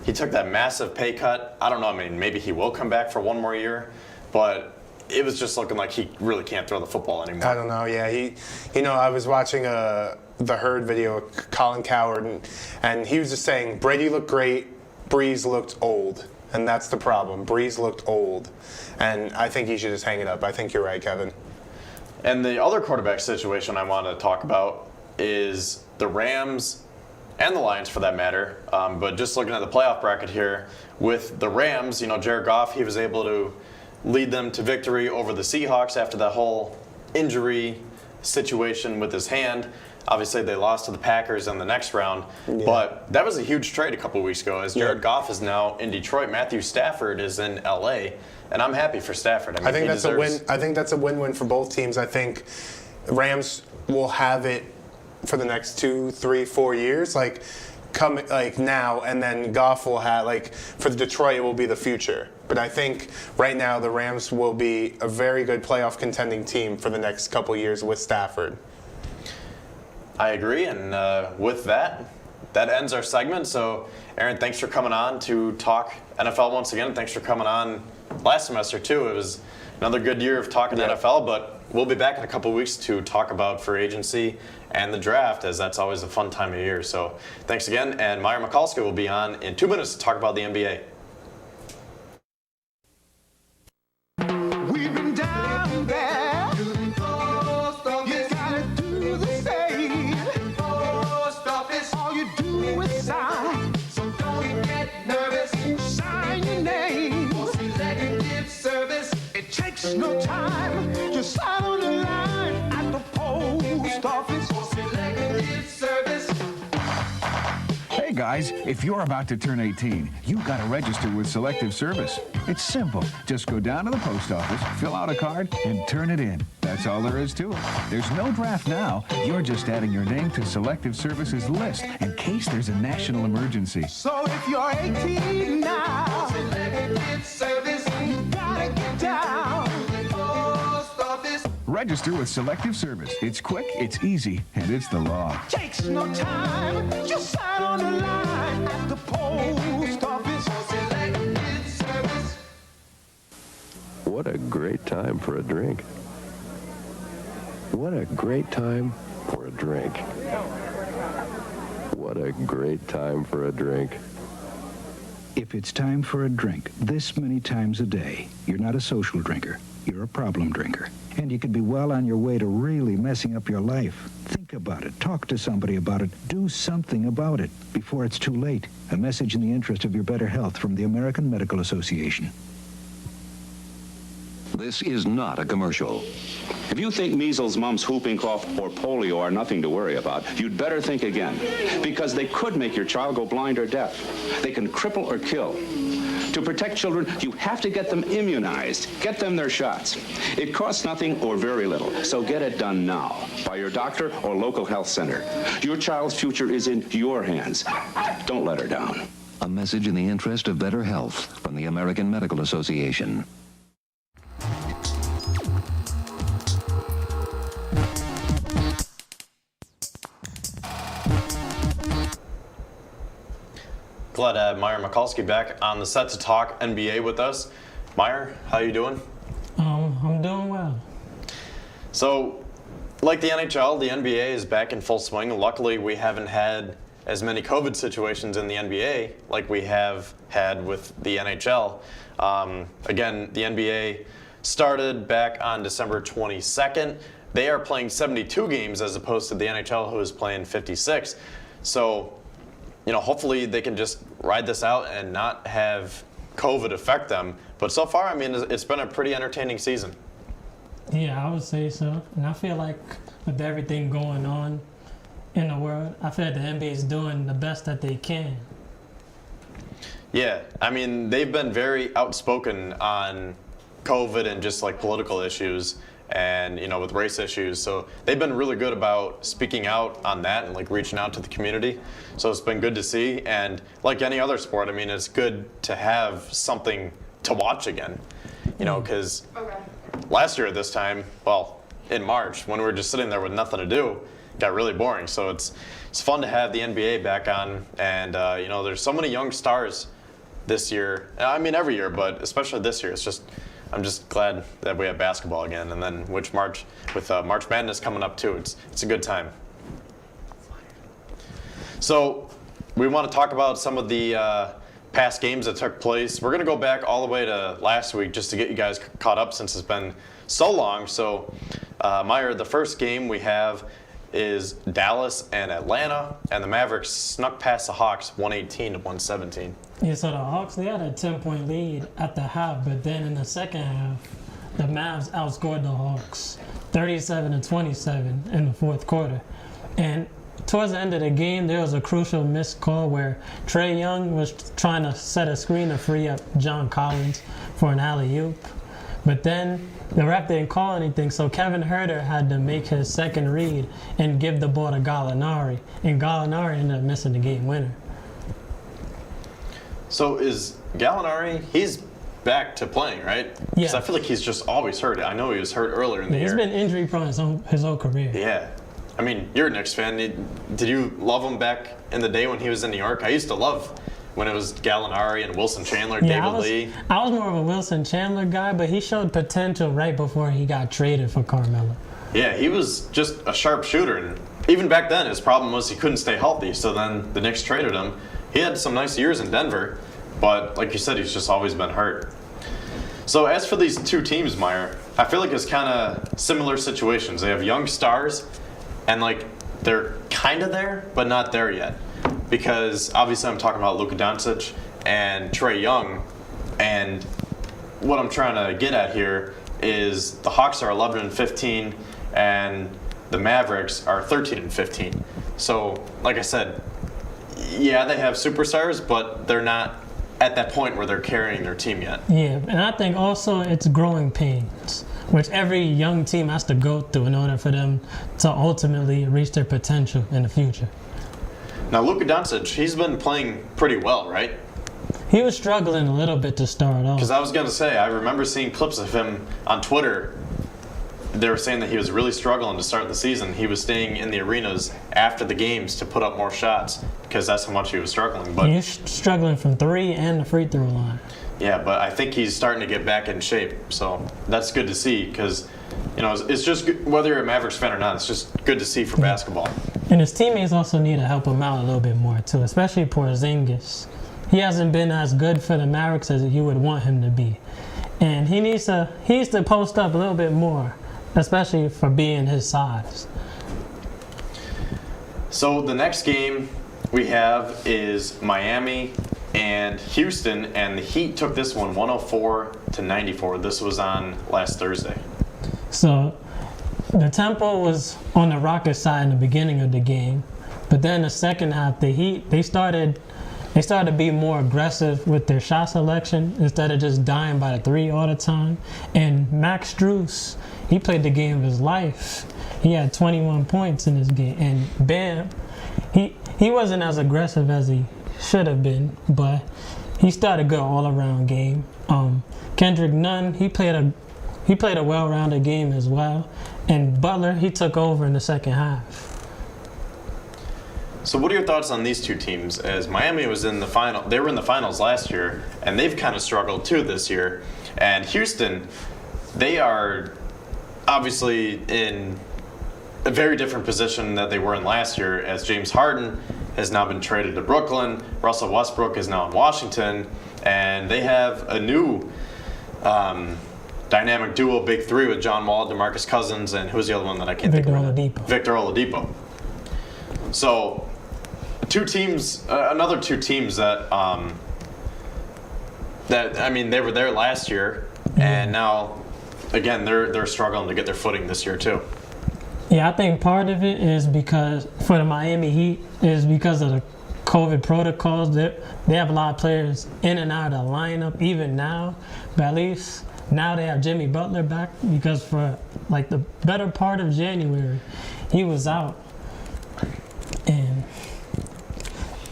He took that massive pay cut. I don't know. I mean, maybe he will come back for one more year, but it was just looking like he really can't throw the football anymore. I don't know. Yeah, I was watching the Herd video of Colin Cowherd, and he was just saying Brady looked great, Brees looked old. And that's the problem. Brees looked old. And I think he should just hang it up. I think you're right, Kevin. And the other quarterback situation I want to talk about is the Rams and the Lions for that matter. But just looking at the playoff bracket here, with the Rams, Jared Goff, he was able to lead them to victory over the Seahawks after that whole injury situation with his hand. Obviously, they lost to the Packers in the next round, but that was a huge trade a couple of weeks ago as Jared Goff is now in Detroit. Matthew Stafford is in L.A., and I'm happy for Stafford. I think that's a win. I think that's a win-win for both teams. I think Rams will have it for the next 2, 3, 4 years, now, and then Goff will have, for Detroit, it will be the future. But I think right now the Rams will be a very good playoff contending team for the next couple years with Stafford. I agree, and with that ends our segment. So, Aaron, thanks for coming on to talk NFL once again. Thanks for coming on last semester, too. It was another good year of talking NFL, but we'll be back in a couple weeks to talk about free agency and the draft, as that's always a fun time of year. So thanks again, and Meyer Michalski will be on in 2 minutes to talk about the NBA. We've been down there. You gotta do the same. Post office. All you do is sign. So don't get nervous. Sign your name. For selective service. It takes no time. Just sign on the line at the post office. For selective service. Hey guys, if you're about to turn 18, you've got to register with Selective Service. It's simple. Just go down to the post office, fill out a card, and turn it in. That's all there is to it. There's no draft now. You're just adding your name to Selective Service's list in case there's a national emergency. So if you're 18 now, Selective Service, you gotta get down to the post office. Register with Selective Service. It's quick, it's easy, and it's the law. Takes no time. Just sign on the line at the post office. Selective Service. What a great time for a drink. What a great time for a drink. What a great time for a drink. If it's time for a drink this many times a day, you're not a social drinker. You're a problem drinker. And you could be well on your way to really messing up your life. Think about it. Talk to somebody about it. Do something about it before it's too late. A message in the interest of your better health from the American Medical Association. This is not a commercial. If you think measles, mumps, whooping cough, or polio are nothing to worry about, you'd better think again, because they could make your child go blind or deaf. They can cripple or kill. To protect children, you have to get them immunized. Get them their shots. It costs nothing or very little, so get it done now by your doctor or local health center. Your child's future is in your hands. Don't let her down. A message in the interest of better health from the American Medical Association. Glad to have Meyer Michalski back on the set to talk NBA with us. Meyer, how you doing? I'm doing well. So, like the NHL, the NBA is back in full swing. Luckily, we haven't had as many COVID situations in the NBA like we have had with the NHL. Again, the NBA started back on December 22nd. They are playing 72 games as opposed to the NHL, who is playing 56. So, hopefully they can just ride this out and not have COVID affect them. But so far, I mean, it's been a pretty entertaining season. Yeah, I would say so. And I feel like with everything going on in the world, I feel like the NBA is doing the best that they can. Yeah, I mean, they've been very outspoken on COVID and just like political issues and, with race issues. So they've been really good about speaking out on that and like reaching out to the community. So it's been good to see. And like any other sport, I mean, it's good to have something to watch again, because last year at this time, well, in March, when we were just sitting there with nothing to do, it got really boring. So it's fun to have the NBA back on. And, there's so many young stars this year. I mean, every year, but especially this year. I'm just glad that we have basketball again, and then with March Madness coming up too, it's a good time. So we want to talk about some of the past games that took place. We're going to go back all the way to last week just to get you guys caught up since it's been so long. So Meyer, the first game we have is Dallas and Atlanta, and the Mavericks snuck past the Hawks 118-117. Yeah, so the Hawks, they had a 10-point lead at the half, but then in the second half, the Mavs outscored the Hawks 37-27 in the fourth quarter. And towards the end of the game, there was a crucial missed call where Trae Young was trying to set a screen to free up John Collins for an alley-oop. But then the ref didn't call anything, so Kevin Huerter had to make his second read and give the ball to Gallinari. And Gallinari ended up missing the game winner. So is Gallinari, he's back to playing, right? Yeah. Because I feel like he's just always hurt. I know he was hurt earlier in the year. He's been injury prone his whole career. Yeah. I mean, you're a Knicks fan. Did you love him back in the day when he was in New York? I used to love when it was Gallinari and Wilson Chandler, David Lee. I was more of a Wilson Chandler guy, but he showed potential right before he got traded for Carmelo. Yeah, he was just a sharp shooter, and even back then his problem was he couldn't stay healthy, so then the Knicks traded him. He had some nice years in Denver, but like you said, he's just always been hurt. So as for these two teams, Meyer, I feel like it's kind of similar situations. They have young stars, and like they're kind of there, but not there yet. Because obviously I'm talking about Luka Doncic and Trae Young, and what I'm trying to get at here is the Hawks are 11-15, and the Mavericks are 13-15. So, like I said, yeah, they have superstars, but they're not at that point where they're carrying their team yet. Yeah, and I think also it's growing pains, which every young team has to go through in order for them to ultimately reach their potential in the future. Now, Luka Doncic, he's been playing pretty well, right? He was struggling a little bit to start off. Because I was going to say, I remember seeing clips of him on Twitter. They were saying that he was really struggling to start the season. He was staying in the arenas after the games to put up more shots because that's how much he was struggling. But he was struggling from 3 and the free throw line. Yeah, but I think he's starting to get back in shape. So that's good to see because, you know, it's just good, whether you're a Mavericks fan or not, it's just good to see for basketball. And his teammates also need to help him out a little bit more too, especially Porzingis. He hasn't been as good for the Mavericks as you would want him to be. And he needs to post up a little bit more, especially for being his size. So the next game we have is Miami and Houston, and the Heat took this one 104-94. This was on last Thursday. So the tempo was on the Rockets side in the beginning of the game, but then the second half, the Heat, they started to be more aggressive with their shot selection instead of just dying by the 3 all the time. And Max Strus, he played the game of his life. He had 21 points in this game. And Bam, he wasn't as aggressive as he should have been, but he started a good all-around game. Kendrick Nunn, he played a well-rounded game as well. And Butler, he took over in the second half. So what are your thoughts on these two teams? As Miami was in the final, they were in the finals last year, and they've kind of struggled too this year. And Houston, they are obviously in a very different position that they were in last year, as James Harden has now been traded to Brooklyn, Russell Westbrook is now in Washington, and they have a new dynamic duo, big three, with John Wall, DeMarcus Cousins, and who's the other one that I can't think of? Victor Oladipo. So, another two teams that I mean, they were there last year, and now, again, they're struggling to get their footing this year too. Yeah, I think part of it is because for the Miami Heat is because of the COVID protocols. They have a lot of players in and out of the lineup even now, but at least now they have Jimmy Butler back, because for like the better part of January, he was out.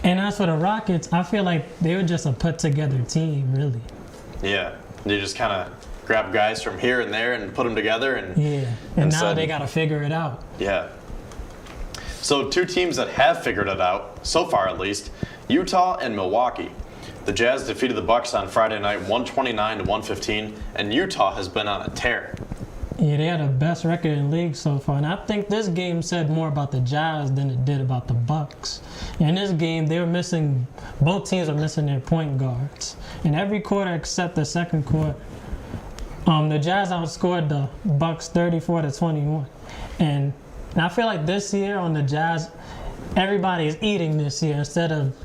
And as for the Rockets, I feel like they were just a put-together team, really. Yeah, they just kind of grab guys from here and there and put them together. And now they got to figure it out. Yeah. So two teams that have figured it out, so far at least, Utah and Milwaukee. The Jazz defeated the Bucks on Friday night 129-115, and Utah has been on a tear. Yeah, they had the best record in the league so far, and I think this game said more about the Jazz than it did about the Bucks. In this game, both teams were missing their point guards. In every quarter except the second quarter, the Jazz outscored the Bucks 34-21. And I feel like this year on the Jazz, everybody is eating this year instead of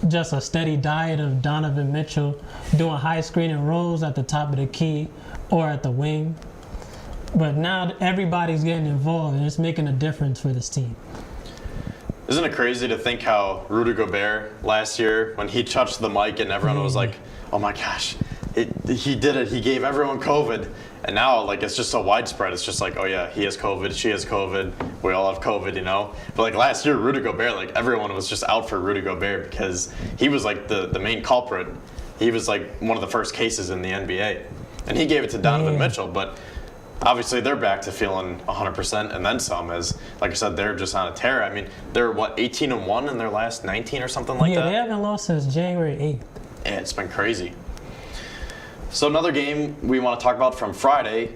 just a steady diet of Donovan Mitchell doing high screen and rolls at the top of the key or at the wing. But now everybody's getting involved, and it's making a difference for this team. Isn't it crazy to think how Rudy Gobert last year, when he touched the mic and everyone was like, oh my gosh, he did it. He gave everyone COVID. And now, like, it's just so widespread. It's just like, oh yeah, he has COVID, she has COVID, we all have COVID, you know? But like last year, Rudy Gobert, like everyone was just out for Rudy Gobert because he was like the main culprit. He was like one of the first cases in the NBA. And he gave it to Donovan Mitchell, but obviously they're back to feeling 100% and then some. As like I said, they're just on a tear. I mean, they're 18-1 in their last 19 or something like that. Yeah, they haven't lost since January 8th. Yeah, it's been crazy. So another game we want to talk about from Friday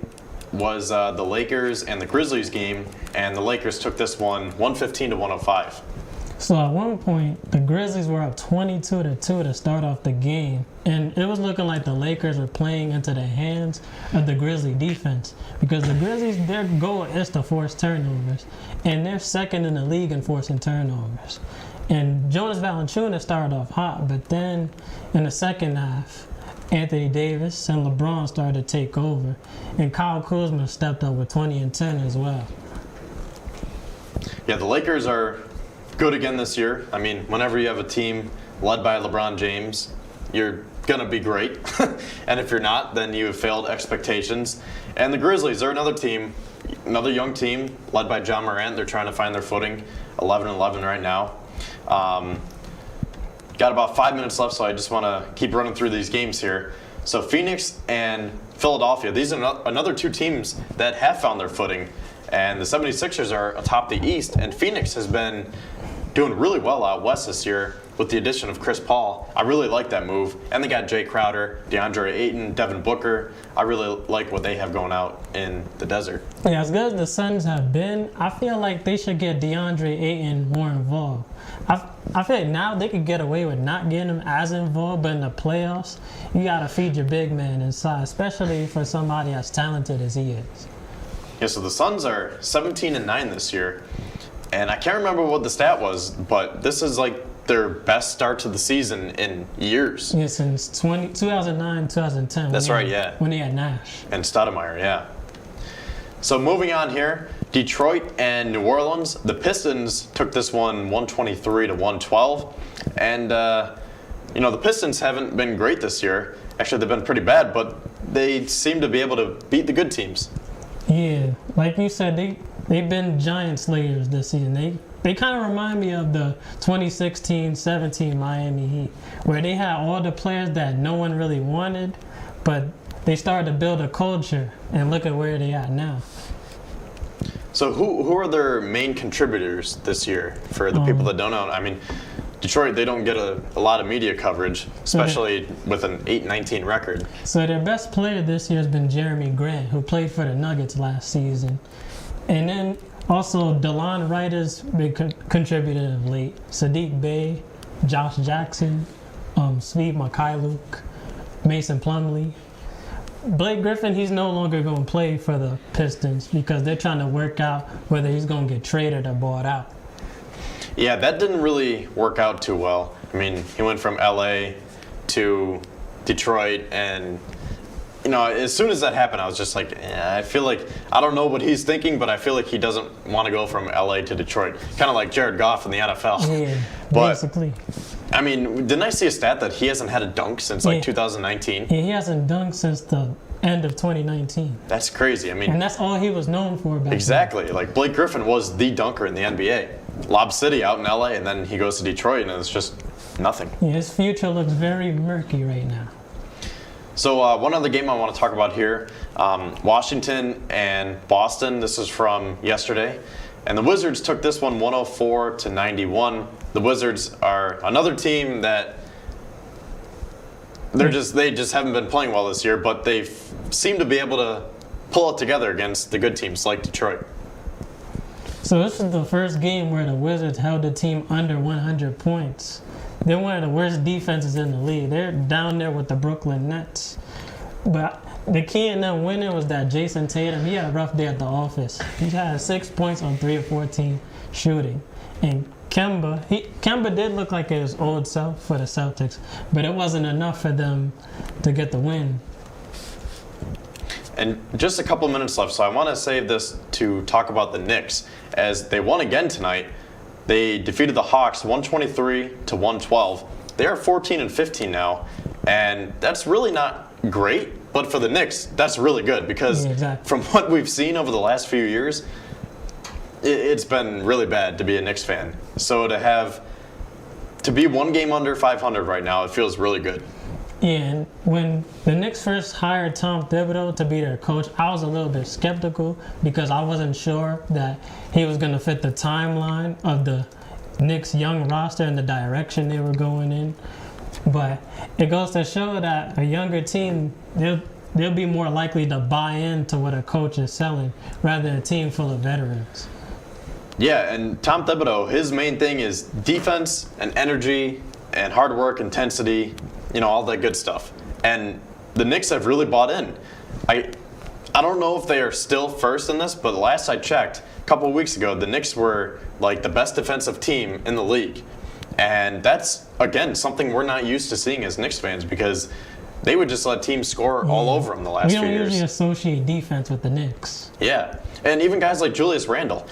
was the Lakers and the Grizzlies game, and the Lakers took this one 115-105. So at one point, the Grizzlies were up 22-2 to start off the game, and it was looking like the Lakers were playing into the hands of the Grizzly defense, because the Grizzlies, their goal is to force turnovers, and they're second in the league in forcing turnovers. And Jonas Valanciunas started off hot, but then in the second half, Anthony Davis and LeBron started to take over, and Kyle Kuzma stepped up with 20 and 10 as well. Yeah, the Lakers are good again this year. I mean, whenever you have a team led by LeBron James, you're going to be great. And if you're not, then you have failed expectations. And the Grizzlies are another team, another young team led by John Morant. They're trying to find their footing, 11-11 right now. Got about 5 minutes left, so I just want to keep running through these games here. So Phoenix and Philadelphia, these are another two teams that have found their footing. And the 76ers are atop the East, and Phoenix has been doing really well out west this year with the addition of Chris Paul. I really like that move. And they got Jay Crowder, DeAndre Ayton, Devin Booker. I really like what they have going out in the desert. Yeah, as good as the Suns have been, I feel like they should get DeAndre Ayton more involved. I feel like now they could get away with not getting him as involved, but in the playoffs, you got to feed your big man inside, especially for somebody as talented as he is. Yeah, so the Suns are 17-9 this year. And I can't remember what the stat was, but this is like their best start to the season in years. Yeah, since 2009, 2010. That's right, yeah. When they had Nash. And Stoudemire, yeah. So moving on here, Detroit and New Orleans. The Pistons took this one 123-112. And, the Pistons haven't been great this year. Actually, they've been pretty bad, but they seem to be able to beat the good teams. Yeah, like you said, they've been giant slayers this season. They kind of remind me of the 2016-17 Miami Heat, where they had all the players that no one really wanted, but they started to build a culture, and look at where they are now. So who are their main contributors this year for the people that don't know? I mean, Detroit, they don't get a lot of media coverage, especially with an 8-19 record. So their best player this year has been Jeremy Grant, who played for the Nuggets last season. And then also DeLon Wright has been contributed of late. Sadiq Bey, Josh Jackson, Steve Mikhailuk, Mason Plumlee. Blake Griffin, he's no longer going to play for the Pistons because they're trying to work out whether he's going to get traded or bought out. Yeah, that didn't really work out too well. I mean, he went from LA to Detroit, and as soon as that happened, I was just like, I feel like, I don't know what he's thinking, but I feel like he doesn't want to go from LA to Detroit. Kind of like Jared Goff in the NFL. Yeah, but, basically. I mean, didn't I see a stat that he hasn't had a dunk since 2019? Yeah, he hasn't dunked since the end of 2019. That's crazy. I mean, and that's all he was known for back exactly. then. Like Blake Griffin was the dunker in the NBA. Lob City out in LA, and then he goes to Detroit, and it's just nothing. Yeah, his future looks very murky right now. So one other game I want to talk about here, Washington and Boston. This is from yesterday. And the Wizards took this one 104-91. The Wizards are another team that they just haven't been playing well this year, but they seem to be able to pull it together against the good teams like Detroit. So this is the first game where the Wizards held the team under 100 points. They're one of the worst defenses in the league. They're down there with the Brooklyn Nets. But the key in them winning was that Jason Tatum, he had a rough day at the office. He had 6 points on 3 of 14 shooting. And Kemba did look like his old self for the Celtics, but it wasn't enough for them to get the win. And just a couple minutes left, so I want to save this to talk about the Knicks, as they won again tonight. They defeated the Hawks 123-112. They are 14-15 now, and that's really not great, but for the Knicks, that's really good, because from what we've seen over the last few years, it's been really bad to be a Knicks fan. So to be one game under 500 right now, it feels really good. Yeah, and when the Knicks first hired Tom Thibodeau to be their coach, I was a little bit skeptical because I wasn't sure that he was going to fit the timeline of the Knicks' young roster and the direction they were going in. But it goes to show that a younger team, they'll be more likely to buy into what a coach is selling rather than a team full of veterans. Yeah, and Tom Thibodeau, his main thing is defense and energy and hard work, intensity, all that good stuff. And the Knicks have really bought in. I don't know if they are still first in this, but last I checked, a couple of weeks ago, the Knicks were like the best defensive team in the league. And that's, again, something we're not used to seeing as Knicks fans because they would just let teams score all over them the last few years. We don't usually associate defense with the Knicks. Yeah, and even guys like Julius Randle.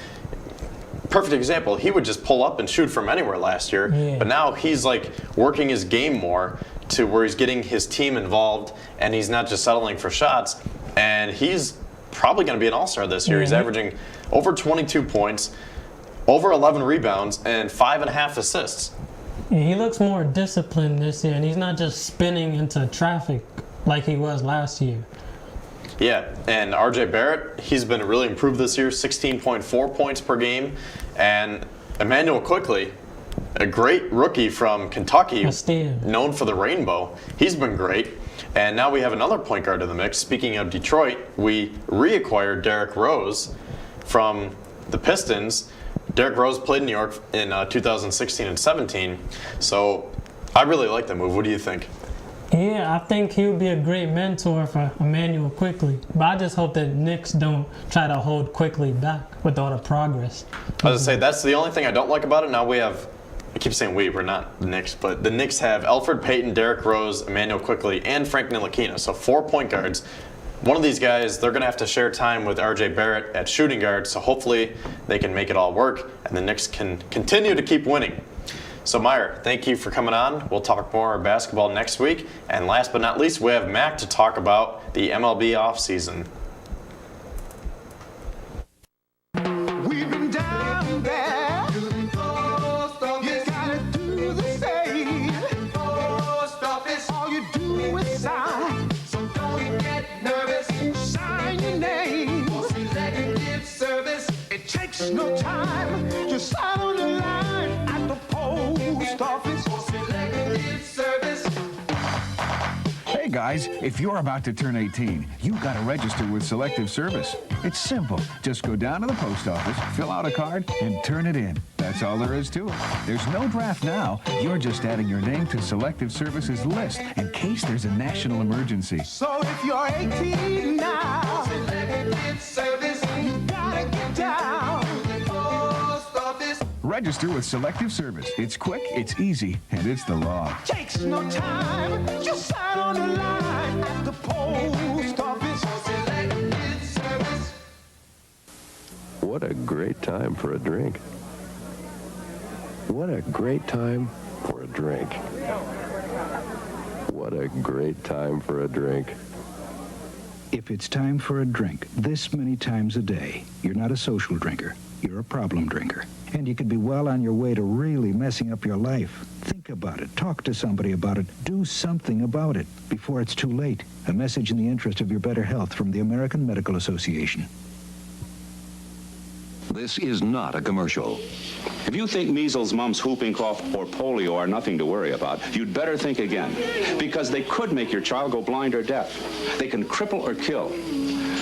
Perfect example. He would just pull up and shoot from anywhere last year, but now he's like working his game more to where he's getting his team involved and he's not just settling for shots. And he's probably going to be an all-star this year. He's averaging over 22 points, over 11 rebounds, and 5.5 assists. Yeah, he looks more disciplined this year, and he's not just spinning into traffic like he was last year. Yeah, and RJ Barrett, he's been really improved this year, 16.4 points per game. And Emmanuel Quickly, a great rookie from Kentucky, known for the rainbow. He's been great. And now we have another point guard in the mix. Speaking of Detroit, we reacquired Derrick Rose from the Pistons. Derrick Rose played in New York in 2016 and 17. So I really like the move. What do you think? Yeah, I think he would be a great mentor for Emmanuel Quickly. But I just hope that Knicks don't try to hold Quickly back with all the progress. I was going to say, that's the only thing I don't like about it. Now we have, I keep saying we're not the Knicks, but the Knicks have Elfrid Payton, Derrick Rose, Emmanuel Quickly, and Frank Ntilikina. So 4 point guards. One of these guys, they're going to have to share time with RJ Barrett at shooting guard. So hopefully they can make it all work and the Knicks can continue to keep winning. So Meyer, thank you for coming on. We'll talk more basketball next week. And last but not least, we have Mac to talk about the MLB offseason. We've been down there. You gotta do the same. Post office, all you do is sign. So don't get nervous. Sign your name. For selective service, it takes no time. Just sign on the line at the post office. For selective service. Hey guys, if you're about to turn 18, you gotta register with Selective Service. It's simple. Just go down to the post office, fill out a card, and turn it in. That's all there is to it. There's no draft now. You're just adding your name to Selective Service's list in case there's a national emergency. So if you're 18 now, Selective Service, you gotta get down to the post office. Register with Selective Service. It's quick, it's easy, and it's the law. Takes no time. Just sign on the line at the post office. Selective Service. What a great time for a drink. What a great time for a drink. What a great time for a drink. If it's time for a drink this many times a day, you're not a social drinker. You're a problem drinker. And you could be well on your way to really messing up your life. Think about it. Talk to somebody about it. Do something about it before it's too late. A message in the interest of your better health from the American Medical Association. This is not a commercial. If you think measles, mumps, whooping cough, or polio are nothing to worry about, you'd better think again. Because they could make your child go blind or deaf. They can cripple or kill.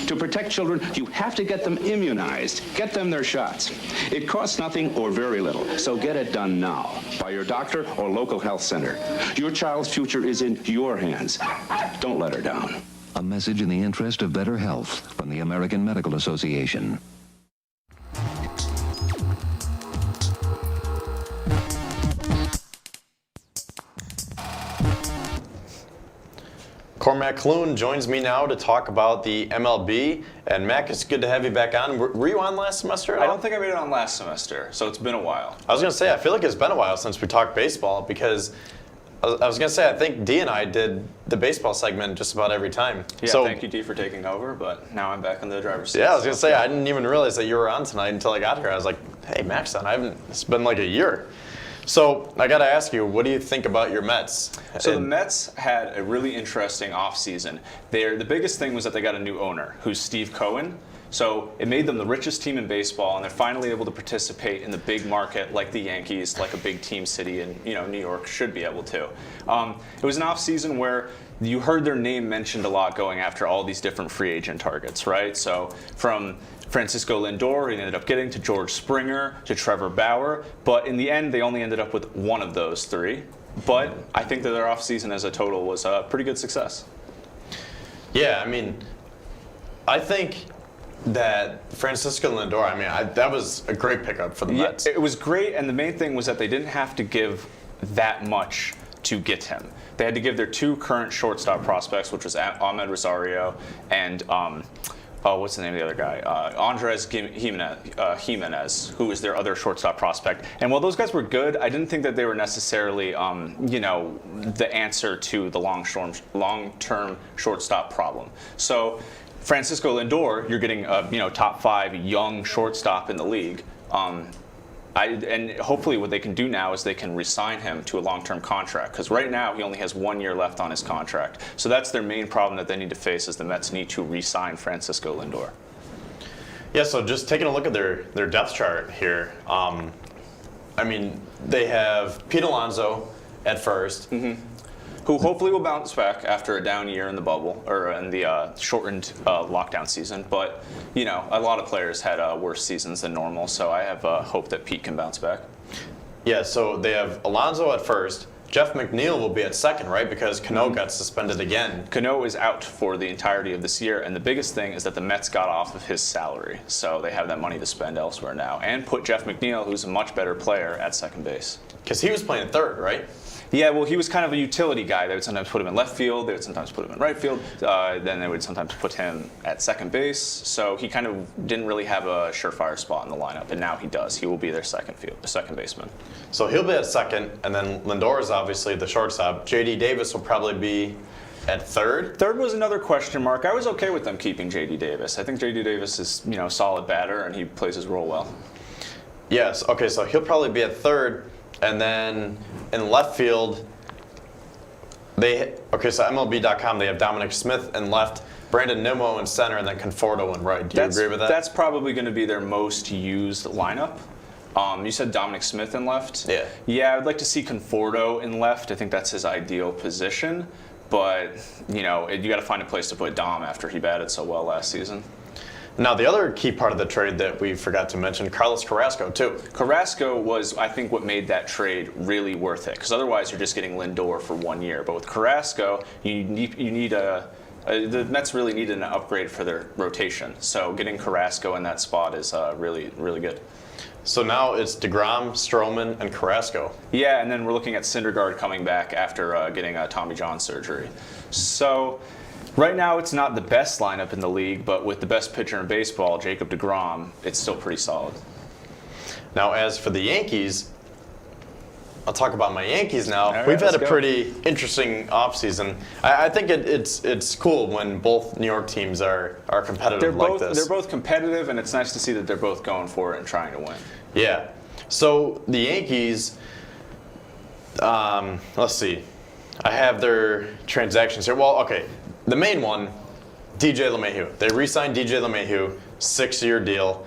To protect children, you have to get them immunized. Get them their shots. It costs nothing or very little, so get it done now by your doctor or local health center. Your child's future is in your hands. Don't let her down. A message in the interest of better health from the American Medical Association. Cormac Clune joins me now to talk about the MLB. And Mac, it's good to have you back on. Were you on last semester at all? I don't think I made it on last semester, so it's been a while. I was going to say, I feel like it's been a while since we talked baseball because I was going to say, I think Dee and I did the baseball segment just about every time. Yeah, so, thank you, Dee, for taking over, but now I'm back in the driver's seat. Yeah, I was going to say, I didn't even realize that you were on tonight until I got here. I was like, hey, Mac's on. It's been like a year. So I got to ask you, what do you think about your Mets? So the Mets had a really interesting offseason. The biggest thing was that they got a new owner, who's Steve Cohen. So it made them the richest team in baseball, and they're finally able to participate in the big market like the Yankees, like a big team city in New York should be able to. It was an offseason where you heard their name mentioned a lot going after all these different free agent targets, right? So from Francisco Lindor, he ended up getting to George Springer, to Trevor Bauer, but in the end, they only ended up with one of those three. But I think that their offseason as a total was a pretty good success. Yeah, I mean, I think that Francisco Lindor, that was a great pickup for the Mets. It was great, and the main thing was that they didn't have to give that much to get him. They had to give their two current shortstop prospects, which was Ahmed Rosario and what's the name of the other guy? Andres Jimenez, who was their other shortstop prospect. And while those guys were good, I didn't think that they were necessarily, the answer to the long-term shortstop problem. So Francisco Lindor, you're getting a top 5 young shortstop in the league. And hopefully what they can do now is they can re-sign him to a long-term contract, because right now he only has 1 year left on his contract. So that's their main problem that they need to face, is the Mets need to re-sign Francisco Lindor. Yeah, so just taking a look at their depth chart here, they have Pete Alonso at first. Mm-hmm. Who hopefully will bounce back after a down year in the bubble, or in the shortened lockdown season. But, a lot of players had worse seasons than normal, so I have hope that Pete can bounce back. Yeah, so they have Alonso at first. Jeff McNeil will be at second, right? Because Cano got suspended again. Cano is out for the entirety of this year, and the biggest thing is that the Mets got off of his salary. So they have that money to spend elsewhere now, and put Jeff McNeil, who's a much better player, at second base. Because he was playing third, right? Yeah, well, he was kind of a utility guy. They would sometimes put him in left field. They would sometimes put him in right field. Then they would sometimes put him at second base. So he kind of didn't really have a surefire spot in the lineup, and now he does. He will be their second baseman. So he'll be at second, and then Lindor is obviously the shortstop. J.D. Davis will probably be at third. Third was another question mark. I was okay with them keeping J.D. Davis. I think J.D. Davis is, a solid batter, and he plays his role well. Yes. Okay. So he'll probably be at third. And then in left field, so MLB.com, they have Dominic Smith in left, Brandon Nimmo in center, and then Conforto in right. Do you agree with that? That's probably going to be their most used lineup. You said Dominic Smith in left? Yeah. Yeah, I'd like to see Conforto in left. I think that's his ideal position. But, you got to find a place to put Dom after he batted so well last season. Now, the other key part of the trade that we forgot to mention, Carlos Carrasco, too. Carrasco was, I think, what made that trade really worth it, because otherwise you're just getting Lindor for 1 year. But with Carrasco, the Mets really needed an upgrade for their rotation. So getting Carrasco in that spot is really, really good. So now it's DeGrom, Stroman, and Carrasco. Yeah, and then we're looking at Syndergaard coming back after getting Tommy John surgery. So right now, it's not the best lineup in the league, but with the best pitcher in baseball, Jacob DeGrom, it's still pretty solid. Now, as for the Yankees, I'll talk about my Yankees now. All right, we've had a go. pretty interesting offseason. I think it's cool when both New York teams are competitive like this. They're both competitive, and it's nice to see that they're both going for it and trying to win. Yeah. So the Yankees, let's see. I have their transactions here. Well, okay. The main one, DJ LeMahieu. They re-signed DJ LeMahieu, 6-year deal.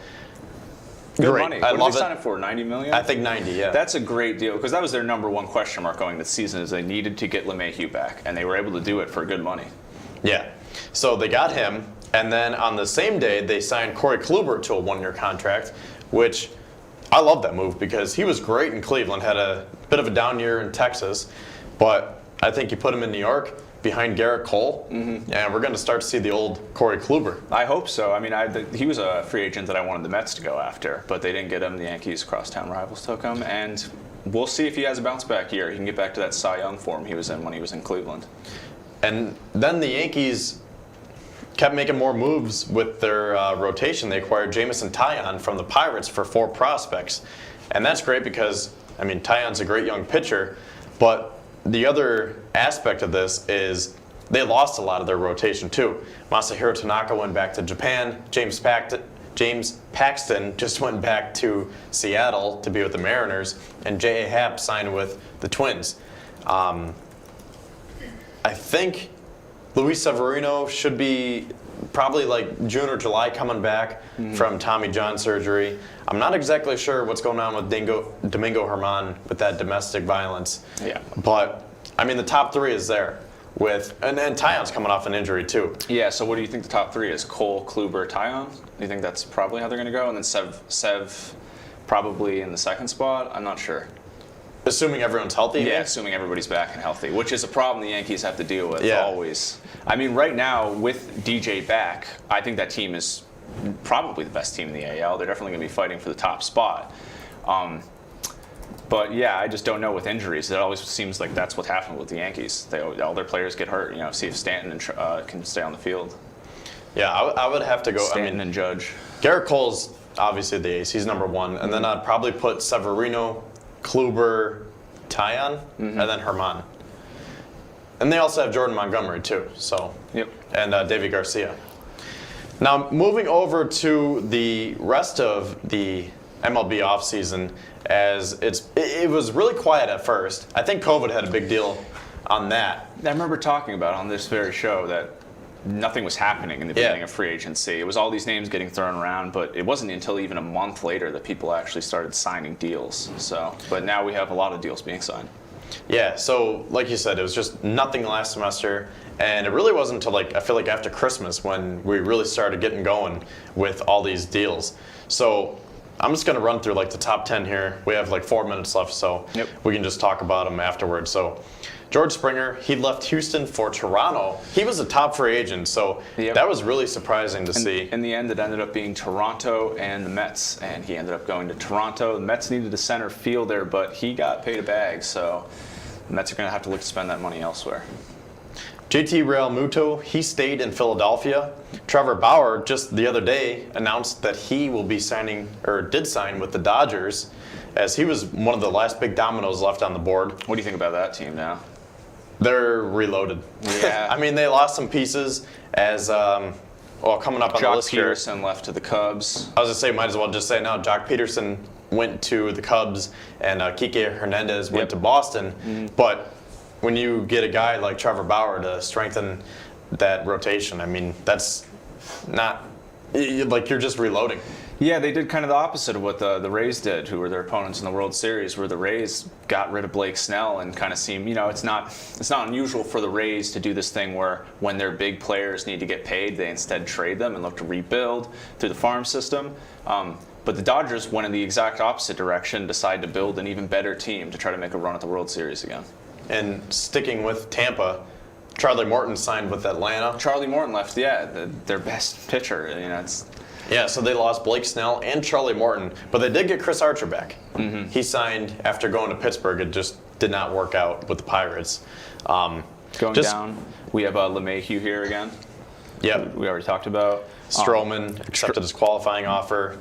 Good Great. money. I What love did they it. sign it for? $90 million? I think 90, yeah. That's a great deal, because that was their number one question mark going this season, is they needed to get LeMahieu back, and they were able to do it for good money. Yeah. So they got him, and then on the same day, they signed Corey Kluber to a 1-year contract, which I love that move because he was great in Cleveland, had a bit of a down year in Texas, but I think you put him in New York behind Garrett Cole, and we're going to start to see the old Corey Kluber. I hope so. He was a free agent that I wanted the Mets to go after, but they didn't get him. The Yankees, crosstown rivals, took him, and we'll see if he has a bounce back year. He can get back to that Cy Young form he was in when he was in Cleveland. And then the Yankees kept making more moves with their rotation. They acquired Jamison Taillon from the Pirates for 4 prospects, and that's great because Taillon's a great young pitcher, but the other aspect of this is they lost a lot of their rotation too. Masahiro Tanaka went back to Japan. James James Paxton just went back to Seattle to be with the Mariners, and J.A. Happ signed with the Twins. I think Luis Severino should be probably like June or July coming back from Tommy John surgery. I'm not exactly sure what's going on with Domingo Germán with that domestic violence. Yeah. But, I mean, the top three is there. And Tyon's coming off an injury, too. Yeah, so what do you think the top three is? Cole, Kluber, Tyon? Do you think that's probably how they're going to go? And then Sev probably in the second spot? I'm not sure. Assuming everyone's healthy? Yeah, assuming everybody's back and healthy, which is a problem the Yankees have to deal with always. I mean, right now, with DJ back, I think that team is probably the best team in the AL. They're definitely going to be fighting for the top spot. But yeah, I just don't know with injuries. It always seems like that's what happened with the Yankees. All their players get hurt. See if Stanton can stay on the field. Yeah, I would have to go. Stanton and Judge. Garrett Cole's obviously the ace. He's number one. And then I'd probably put Severino, Kluber, Tyon, and then Germán. And they also have Jordan Montgomery, too. So, and Davey Garcia. Now, moving over to the rest of the MLB offseason, as it was really quiet at first. I think COVID had a big deal on that. I remember talking about on this very show that nothing was happening in the beginning of free agency. It was all these names getting thrown around, but it wasn't until even a month later that people actually started signing deals. So, but now we have a lot of deals being signed. Yeah, so like you said, it was just nothing last semester, and it really wasn't until I feel like after Christmas when we really started getting going with all these deals. So I'm just going to run through the top 10 here. We have 4 minutes left, so we can just talk about them afterwards. So George Springer, he left Houston for Toronto. He was a top free agent, so that was really surprising to see. In the end, it ended up being Toronto and the Mets, and he ended up going to Toronto. The Mets needed a center fielder, but he got paid a bag, so the Mets are going to have to look to spend that money elsewhere. JT Realmuto, he stayed in Philadelphia. Trevor Bauer just the other day announced that he will be signing, or did sign with the Dodgers, as he was one of the last big dominoes left on the board. What do you think about that team now? They're reloaded. Yeah. I mean, they lost some pieces as, coming up on the list here. Jock Peterson left to the Cubs. I was going to say, might as well just say now, Jock Peterson went to the Cubs, and Kike Hernandez went to Boston. But when you get a guy like Trevor Bauer to strengthen that rotation, I mean, that's not, you're just reloading. Yeah, they did kind of the opposite of what the Rays did, who were their opponents in the World Series, where the Rays got rid of Blake Snell and kind of seemed, it's not unusual for the Rays to do this thing where when their big players need to get paid, they instead trade them and look to rebuild through the farm system. But the Dodgers went in the exact opposite direction, decided to build an even better team to try to make a run at the World Series again. And sticking with Tampa, Charlie Morton signed with Atlanta. Charlie Morton left, their best pitcher. Yeah, so they lost Blake Snell and Charlie Morton, but they did get Chris Archer back. He signed after going to Pittsburgh. It just did not work out with the Pirates. Going down, we have LeMahieu here again. Yep. We already talked about. Stroman accepted his qualifying offer.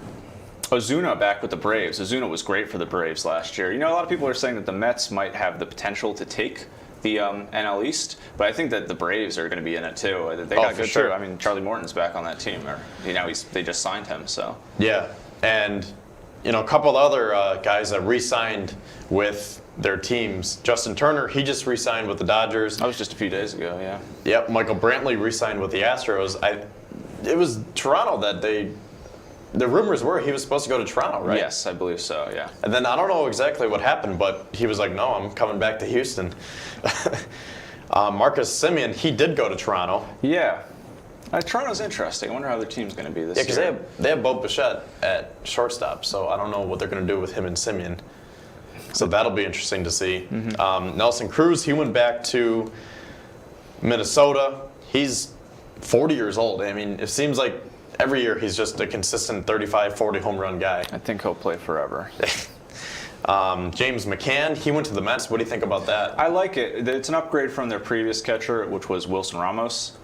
Ozuna back with the Braves. Ozuna was great for the Braves last year. A lot of people are saying that the Mets might have the potential to take the NL East, but I think that the Braves are going to be in it too. They got good too. I mean, Charlie Morton's back on that team, they just signed him. So yeah, and a couple of other guys that re-signed with their teams. Justin Turner, he just re-signed with the Dodgers. That was just a few days ago. Yeah. Yep. Michael Brantley re-signed with the Astros. It was Toronto that the rumors were he was supposed to go to Toronto, right? Yes, I believe so, yeah. And then I don't know exactly what happened, but he was like, no, I'm coming back to Houston. Marcus Semien, he did go to Toronto. Yeah. Toronto's interesting. I wonder how their team's going to be this year. Yeah, because they have Bo Bichette at shortstop, so I don't know what they're going to do with him and Semien. So that'll be interesting to see. Nelson Cruz, he went back to Minnesota. He's 40 years old. I mean, it seems like every year he's just a consistent 35, 40 home run guy. I think he'll play forever. James McCann, he went to the Mets. What do you think about that? I like it. It's an upgrade from their previous catcher, which was Wilson Ramos,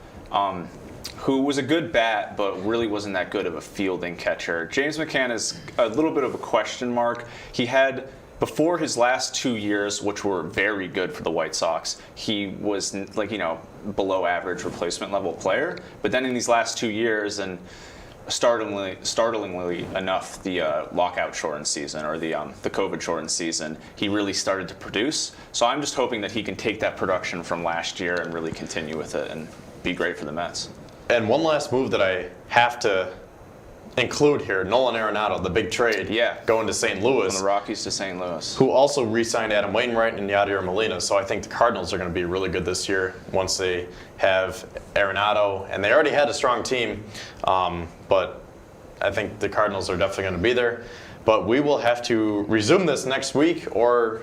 who was a good bat, but really wasn't that good of a fielding catcher. James McCann is a little bit of a question mark. He had, before his last 2 years, which were very good for the White Sox, he was below average replacement level player. But then in these last 2 years, and startlingly enough, the lockout shortened season or the COVID shortened season, he really started to produce. So I'm just hoping that he can take that production from last year and really continue with it and be great for the Mets. And one last move that I have to include here, Nolan Arenado, the big trade, going to St. Louis. From the Rockies to St. Louis. Who also re-signed Adam Wainwright and Yadier Molina. So I think the Cardinals are going to be really good this year once they have Arenado. And they already had a strong team, but I think the Cardinals are definitely going to be there. But we will have to resume this next week or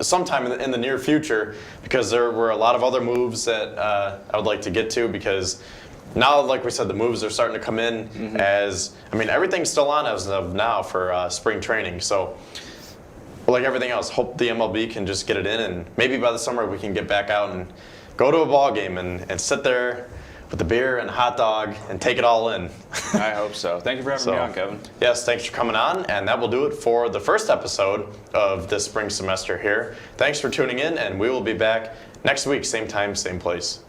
sometime in the near future, because there were a lot of other moves that I would like to get to, because now, like we said, the moves are starting to come in as, I mean, everything's still on as of now for spring training. So, like everything else, hope the MLB can just get it in, and maybe by the summer we can get back out and go to a ball game and sit there with the beer and a hot dog and take it all in. I hope so. Thank you for having me on, Kevin. Yes, thanks for coming on, and that will do it for the first episode of this spring semester here. Thanks for tuning in, and we will be back next week, same time, same place.